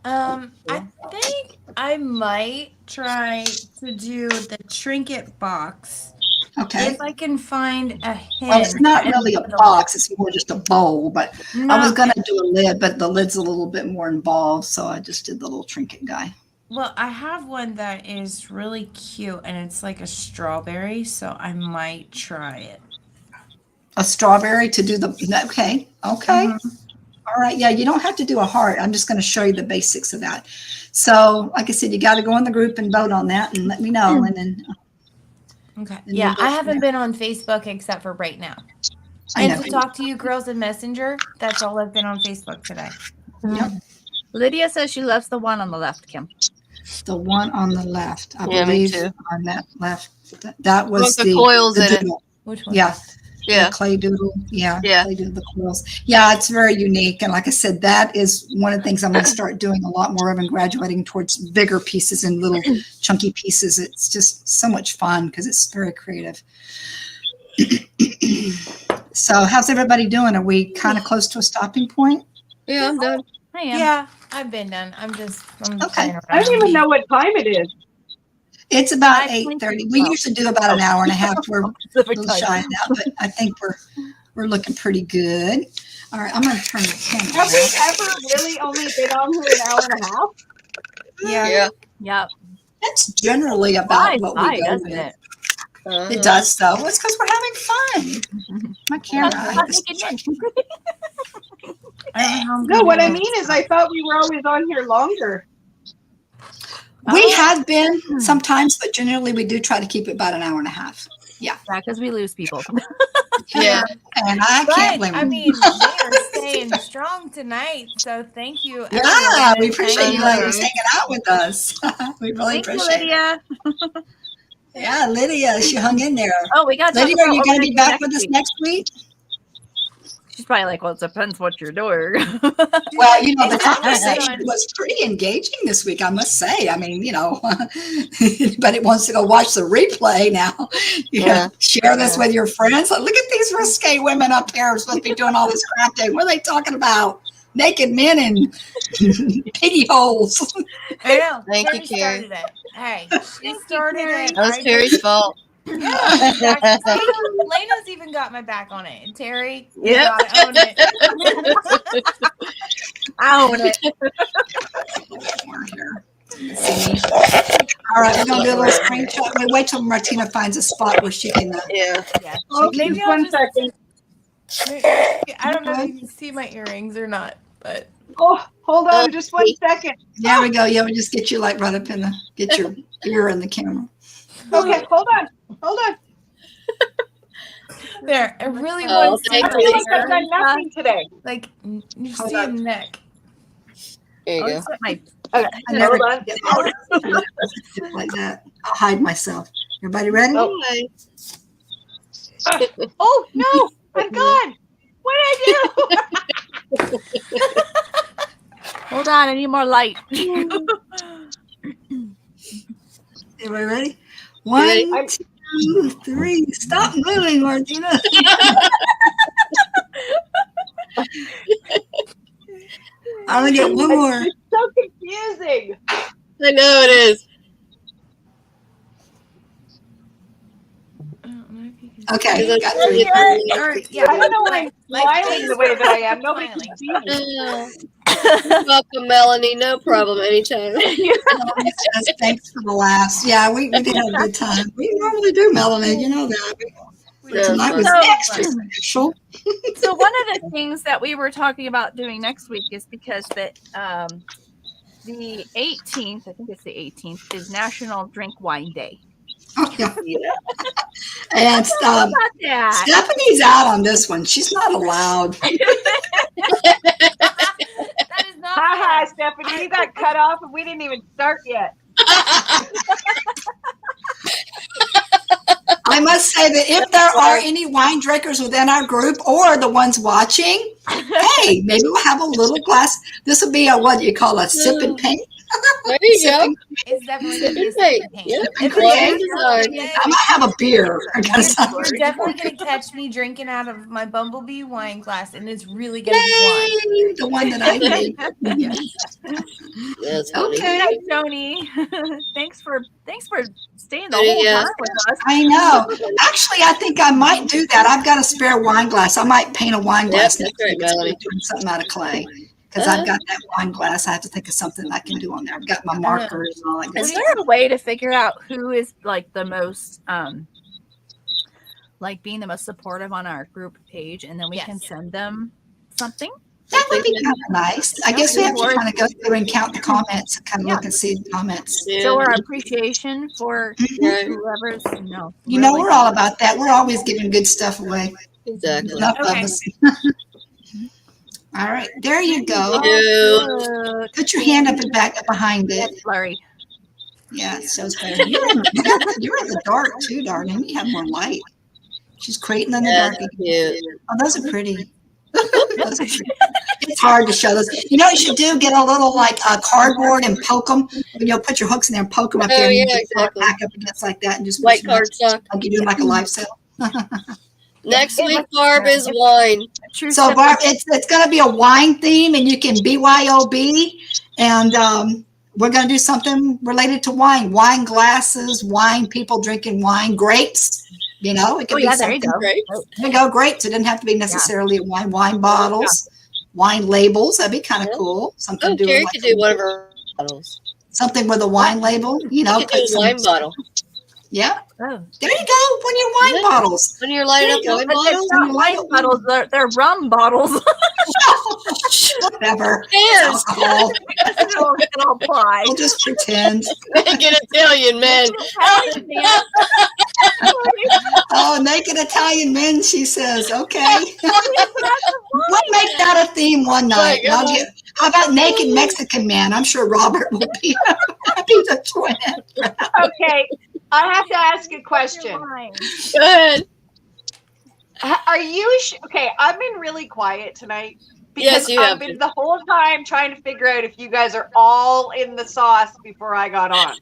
Speaker 3: I think I might try to do the trinket box.
Speaker 2: Okay.
Speaker 3: If I can find a hint.
Speaker 2: Well, it's not really a box, it's more just a bowl, but I was going to do a lid, but the lid's a little bit more involved, so I just did the little trinket guy.
Speaker 3: Well, I have one that is really cute, and it's like a strawberry, so I might try it.
Speaker 2: A strawberry to do the, okay.
Speaker 3: Mm-hmm.
Speaker 2: All right, yeah, you don't have to do a heart. I'm just going to show you the basics of that. So, like I said, you got to go in the group and vote on that and let me know, and then.
Speaker 3: Okay.
Speaker 2: Then
Speaker 3: Yeah,
Speaker 2: we'll go
Speaker 3: I
Speaker 2: from
Speaker 3: haven't
Speaker 2: there.
Speaker 3: been on Facebook except for right now.
Speaker 2: I
Speaker 3: And
Speaker 2: know.
Speaker 3: to talk to you girls in Messenger, that's all I've been on Facebook today.
Speaker 2: Yep.
Speaker 4: Lydia says she loves the one on the left, Kim.
Speaker 2: The one on the left, I
Speaker 6: Yeah, me
Speaker 2: believe,
Speaker 6: too.
Speaker 2: on that left, that was
Speaker 6: With the coils in it.
Speaker 2: doodle.
Speaker 3: Which one?
Speaker 2: Yeah.
Speaker 6: Yeah.
Speaker 2: The clay doodle. Yeah.
Speaker 6: Yeah.
Speaker 2: Clay doodle, the coils. Yeah, it's very unique. And like I said, that is one of the things I'm going to start doing a lot more of and graduating towards bigger pieces and little chunky pieces. It's just so much fun because it's very creative. So how's everybody doing? Are we kind of close to a stopping point?
Speaker 6: Yeah, I'm done.
Speaker 4: I am.
Speaker 3: Yeah, I've been done. I'm
Speaker 2: Okay.
Speaker 3: playing around.
Speaker 5: I don't even know what time it is.
Speaker 2: It's about
Speaker 4: 5:22.
Speaker 2: 8:30. We usually do about an hour and a half. We're a
Speaker 4: Pacific
Speaker 2: little
Speaker 4: time.
Speaker 2: shy of that, but I think we're looking pretty good. All right, I'm going to turn the camera
Speaker 5: Have we
Speaker 2: around.
Speaker 5: ever really only been on here an hour and a half?
Speaker 3: Yeah.
Speaker 6: Yeah.
Speaker 4: Yep.
Speaker 2: That's generally about
Speaker 4: Flies
Speaker 2: what
Speaker 4: by,
Speaker 2: we go
Speaker 4: doesn't
Speaker 2: with.
Speaker 4: it?
Speaker 2: It does, though. Well, it's because we're having fun. My camera.
Speaker 4: Not
Speaker 2: I just-
Speaker 4: making sense.
Speaker 3: I don't know how I'm
Speaker 5: No,
Speaker 3: gonna
Speaker 5: what
Speaker 3: do
Speaker 5: I
Speaker 3: it.
Speaker 5: mean is I thought we were always on here longer.
Speaker 2: We have been sometimes, but generally we do try to keep it about an hour and a half.
Speaker 4: Yeah, because we lose people.
Speaker 6: Yeah.
Speaker 2: And I can't
Speaker 3: But
Speaker 2: blame
Speaker 3: I
Speaker 2: them.
Speaker 3: mean, they are staying strong tonight, so thank you.
Speaker 2: Yeah,
Speaker 3: everyone
Speaker 2: we
Speaker 3: that's
Speaker 2: appreciate
Speaker 3: hanging
Speaker 2: you
Speaker 3: out.
Speaker 2: ladies hanging out with us. We really
Speaker 4: Thank you,
Speaker 2: appreciate it.
Speaker 4: Lydia.
Speaker 2: Yeah, Lydia, she hung in there.
Speaker 4: Oh, we got to talk
Speaker 2: Lydia,
Speaker 4: about
Speaker 2: are you
Speaker 4: what
Speaker 2: going
Speaker 4: we're
Speaker 2: to be
Speaker 4: gonna do
Speaker 2: back with us
Speaker 4: week.
Speaker 2: next week?
Speaker 4: She's probably like, well, it depends what you're doing.
Speaker 2: Well, you know, the
Speaker 3: It's fun.
Speaker 2: conversation was pretty engaging this week, I must say. I mean, you know, anybody wants to go watch the replay now,
Speaker 6: Yeah.
Speaker 2: share this with your friends. Like, look at these risque women up here supposed to be doing all this crap day. What are they talking about? Naked men in piggy holes.
Speaker 3: I know.
Speaker 6: Thank you,
Speaker 3: Terry
Speaker 6: Carrie.
Speaker 3: started it. Hey, she started it.
Speaker 6: That was
Speaker 3: I
Speaker 6: Terry's fault.
Speaker 3: Yeah, exactly. Lena's even got my back on it. Terry, you
Speaker 6: Yep.
Speaker 3: gotta own it.
Speaker 4: Own it.
Speaker 2: All right, we're going to do a little screenshot. We'll wait till Martina finds a spot where she can.
Speaker 6: Yeah.
Speaker 3: Yeah.
Speaker 5: Oh,
Speaker 3: Maybe
Speaker 5: just
Speaker 3: I'll
Speaker 5: one
Speaker 3: just-
Speaker 5: second.
Speaker 3: I don't know if you can see my earrings or not, but
Speaker 5: Oh, hold on just 1 second.
Speaker 2: There we go. Yeah, we just get you like right up in the, get your ear in the camera.
Speaker 5: Okay, hold on. Hold on.
Speaker 3: There, I really
Speaker 6: Oh,
Speaker 3: want to see
Speaker 6: thank
Speaker 3: her
Speaker 6: you.
Speaker 5: I've done
Speaker 3: hair.
Speaker 5: nothing today.
Speaker 3: Like, you
Speaker 2: Hold
Speaker 3: see a
Speaker 2: on.
Speaker 3: neck.
Speaker 6: There you
Speaker 4: Oh,
Speaker 6: go.
Speaker 4: it's my
Speaker 5: Okay,
Speaker 2: I never
Speaker 5: hold on.
Speaker 2: get like that. I'll hide myself. Everybody ready?
Speaker 5: Oh.
Speaker 6: Hi.
Speaker 5: Oh no, I'm gone. What did I do?
Speaker 4: hold on, I need more light.
Speaker 2: Everybody ready?
Speaker 6: You
Speaker 2: One,
Speaker 6: ready?
Speaker 2: 2, 3. Stop moving, Martina. I only get one more.
Speaker 5: It's so confusing.
Speaker 6: I know it is.
Speaker 3: I don't know if you can
Speaker 2: Okay,
Speaker 6: Is that
Speaker 2: got
Speaker 6: really
Speaker 2: three.
Speaker 6: funny?
Speaker 3: Or, yeah,
Speaker 5: I don't know why I'm
Speaker 3: my
Speaker 5: smiling
Speaker 3: face
Speaker 5: the way that I am.
Speaker 3: is
Speaker 5: Nobody
Speaker 3: smiling.
Speaker 5: can see me.
Speaker 6: Oh, you're welcome, Melanie. No problem. Anytime.
Speaker 2: Thanks for the laughs. Yeah, we did have a good time. We normally do, Melanie. You know that.
Speaker 6: No,
Speaker 2: Tonight was
Speaker 4: so-
Speaker 2: extra special.
Speaker 4: So one of the things that we were talking about doing next week is because the 18th, I think it's the 18th, is National Drink Wine Day.
Speaker 2: Oh, yeah.
Speaker 6: Yeah.
Speaker 2: And
Speaker 4: How about that?
Speaker 2: Stephanie's out on this one. She's not allowed.
Speaker 3: That is not
Speaker 5: Haha,
Speaker 3: fair.
Speaker 5: Stephanie, you got cut off and we didn't even start yet.
Speaker 2: I must say that if there are any wine drinkers within our group or the ones watching, hey, maybe we'll have a little glass. This will be a what you call a sip and paint.
Speaker 6: There you go.
Speaker 2: Sipping-
Speaker 3: It's definitely going to be a
Speaker 6: Hey,
Speaker 3: sip and paint.
Speaker 6: yep.
Speaker 3: If
Speaker 2: Well,
Speaker 3: it's
Speaker 6: well
Speaker 3: a-
Speaker 6: designed.
Speaker 2: I might have a beer.
Speaker 3: You're definitely going to catch me drinking out of my Bumblebee wine glass, and it's really going to be wine.
Speaker 2: Yay, the one that I made.
Speaker 6: That's funny.
Speaker 2: Okay.
Speaker 4: Hey, Joni, thanks for staying the whole
Speaker 6: Yeah.
Speaker 4: time with us.
Speaker 2: I know. Actually, I think I might do that. I've got a spare wine glass. I might paint a wine
Speaker 6: Yep,
Speaker 2: glass.
Speaker 6: that's
Speaker 2: next
Speaker 6: right,
Speaker 2: week instead of
Speaker 6: Melanie.
Speaker 2: doing something out of clay. Because I've got that wine glass. I have to think of something I can do on there. I've got my markers and all that good
Speaker 4: Is
Speaker 2: stuff.
Speaker 4: there a way to figure out who is like the most like being the most supportive on our group page, and then we can
Speaker 3: Yes.
Speaker 4: send them something?
Speaker 2: That would be kind of nice. I guess we have to kind of go through and count the comments and kind of look and see the comments.
Speaker 6: Yeah.
Speaker 4: Show our appreciation for
Speaker 6: Right.
Speaker 4: whoever's
Speaker 2: You know,
Speaker 4: really-
Speaker 2: we're all about that. We're always giving good stuff away.
Speaker 6: Exactly.
Speaker 2: Enough
Speaker 3: Okay.
Speaker 2: of us. All right, there you go.
Speaker 6: You.
Speaker 2: Put your hand up and back up behind it.
Speaker 4: Blurry.
Speaker 2: Yeah, it shows better. You're in the dark too, darling. You have more light. She's creating in the
Speaker 6: Yeah,
Speaker 2: dark.
Speaker 6: that's cute.
Speaker 2: Oh, those are pretty. Those are pretty. It's hard to show those. You know what you should do? Get a little like cardboard and poke them. You'll put your hooks in there and poke them up there.
Speaker 6: Oh,
Speaker 2: And you
Speaker 6: yeah,
Speaker 2: just throw it
Speaker 6: exactly.
Speaker 2: back up against like that and just
Speaker 6: White
Speaker 2: push 'em up.
Speaker 6: cardstock.
Speaker 2: Like you're doing like a live sale.
Speaker 6: Next week, Barb, is wine.
Speaker 4: True.
Speaker 2: So Barb, it's going to be a wine theme, and you can BYOB, and we're going to do something related to wine glasses, wine people drinking wine, grapes. You know, it could be
Speaker 4: there
Speaker 2: something.
Speaker 4: you go.
Speaker 6: Right?
Speaker 2: There you go, grapes. It didn't have to be necessarily a wine bottles, wine labels. That'd be kind of
Speaker 6: Yeah.
Speaker 2: cool. Something
Speaker 6: Oh,
Speaker 2: to do
Speaker 6: Jerry
Speaker 2: with
Speaker 6: could do one of her bottles.
Speaker 2: something with a wine label. You know,
Speaker 6: You could do a wine bottle.
Speaker 2: Yeah,
Speaker 4: Oh.
Speaker 2: there you go. One of your wine
Speaker 6: Yeah.
Speaker 2: bottles.
Speaker 6: When you're lighting up wine
Speaker 4: But
Speaker 6: bottles?
Speaker 4: it's not wine bottles, they're rum bottles.
Speaker 2: Whatever.
Speaker 6: Cares?
Speaker 2: Alcohol.
Speaker 4: It'll apply.
Speaker 2: We'll just pretend.
Speaker 6: Make an Italian man.
Speaker 2: Oh, naked Italian men, she says. Okay. We'll make that a theme one night.
Speaker 6: My
Speaker 2: I'll
Speaker 6: God.
Speaker 2: get, how about naked Mexican man? I'm sure Robert will be the twin.
Speaker 5: Okay, I have to ask a question.
Speaker 6: Go ahead.
Speaker 5: Are you okay? I've been really quiet tonight
Speaker 6: Yes,
Speaker 5: because
Speaker 6: you have
Speaker 5: I've been the whole time trying to figure out if you guys are all in the sauce before I got on.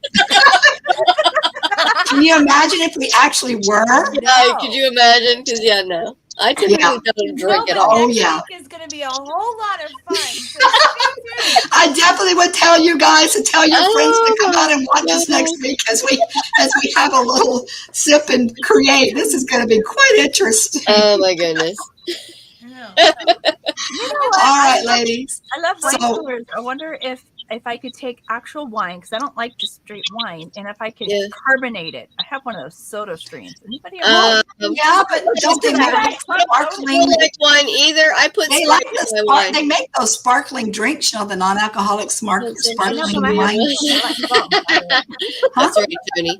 Speaker 2: Can you imagine if we actually were?
Speaker 6: No, could you imagine? Because, no. I typically
Speaker 2: Yeah.
Speaker 6: don't drink at
Speaker 3: No, but
Speaker 6: all.
Speaker 2: Oh,
Speaker 3: next
Speaker 2: yeah.
Speaker 3: week is going to be a whole lot of fun. So stay tuned.
Speaker 2: I definitely would tell you guys to tell your friends to come out and watch us
Speaker 6: Oh,
Speaker 2: next week as we have a little sip and create. This is going to be quite interesting.
Speaker 6: Oh, my goodness.
Speaker 3: I know.
Speaker 2: All right, ladies.
Speaker 4: I love wine
Speaker 2: So-
Speaker 4: coolers. I wonder if I could take actual wine, because I don't like just straight wine, and if I could
Speaker 6: Yeah.
Speaker 4: carbonate it. I have one of those soda streams. Anybody else?
Speaker 2: Yeah, but don't they make
Speaker 6: I
Speaker 2: sparkling?
Speaker 6: don't like wine either. I put
Speaker 2: They like
Speaker 6: Sprite
Speaker 2: the
Speaker 6: in my wine.
Speaker 2: they make those sparkling drinks, you know, the non-alcoholic
Speaker 6: That's
Speaker 2: sparkling
Speaker 6: interesting.
Speaker 2: wine.
Speaker 6: That's right, Tony.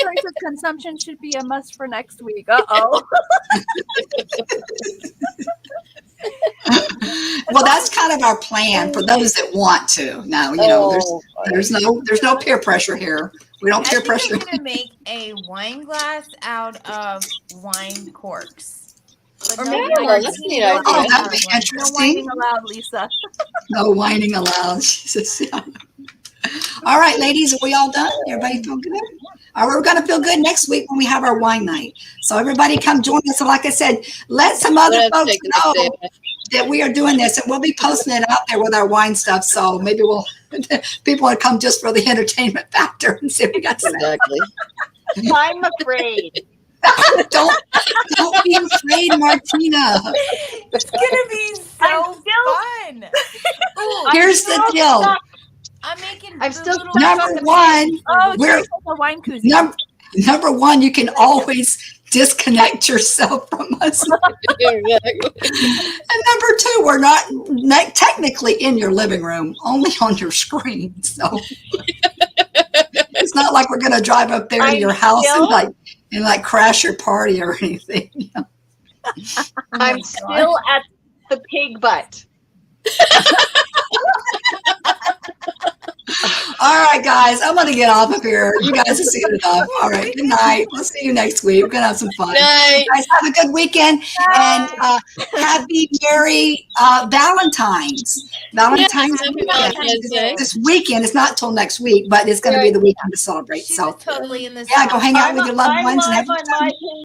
Speaker 4: Tracer's consumption should be a must for next week. Uh-oh.
Speaker 2: Well, that's kind of our plan for those that want to. Now, you know, there's no peer pressure here. We don't
Speaker 3: I
Speaker 2: peer
Speaker 3: think
Speaker 2: pressure.
Speaker 3: I'm gonna make a wine glass out of wine corks. But
Speaker 4: Or
Speaker 3: no
Speaker 4: maybe
Speaker 3: wine.
Speaker 6: like- that's a neat idea.
Speaker 2: Oh, that'd be
Speaker 4: No
Speaker 2: interesting.
Speaker 4: whining allowed, Lisa.
Speaker 2: No whining allowed. Jesus. Yeah. All right, ladies, are we all done? Everybody feel good? All right, we're going to feel good next week when we have our wine night. So everybody come join us. So like I said, let some other
Speaker 6: I'm gonna
Speaker 2: folks
Speaker 6: take the next day
Speaker 2: know
Speaker 6: off.
Speaker 2: that we are doing this, and we'll be posting it out there with our wine stuff. So maybe people will come just for the entertainment factor and see if we got some.
Speaker 6: Exactly.
Speaker 5: I'm afraid.
Speaker 2: Don't be afraid, Martina.
Speaker 3: It's gonna be so fun. Ooh,
Speaker 2: Here's the deal.
Speaker 3: I'm making.
Speaker 5: I'm
Speaker 3: the
Speaker 5: still
Speaker 3: little
Speaker 2: Number one,
Speaker 4: Oh,
Speaker 2: we're
Speaker 4: Tracer's a wine koozie.
Speaker 2: number one, you can always disconnect yourself from us.
Speaker 6: Exactly.
Speaker 2: And number two, we're not technically in your living room, only on your screen. So it's not like we're going to drive up there to your house and like crash your party or anything. You know?
Speaker 5: I'm still at the pig butt.
Speaker 2: All right, guys, I'm going to get off of here. You guys have seen enough. All right, good night. We'll see you next week. We're going to have some fun.
Speaker 6: Night.
Speaker 2: Guys, have a good weekend and happy, merry Valentines. Valentine's
Speaker 6: Happy
Speaker 2: weekend.
Speaker 6: Valentine's Day.
Speaker 2: This weekend. It's not till next week, but it's going to be the weekend to celebrate.
Speaker 3: She
Speaker 2: So,
Speaker 3: was totally in this.
Speaker 2: yeah, go hang out with your loved
Speaker 5: I'm
Speaker 2: ones and
Speaker 5: live
Speaker 2: have
Speaker 5: on my page.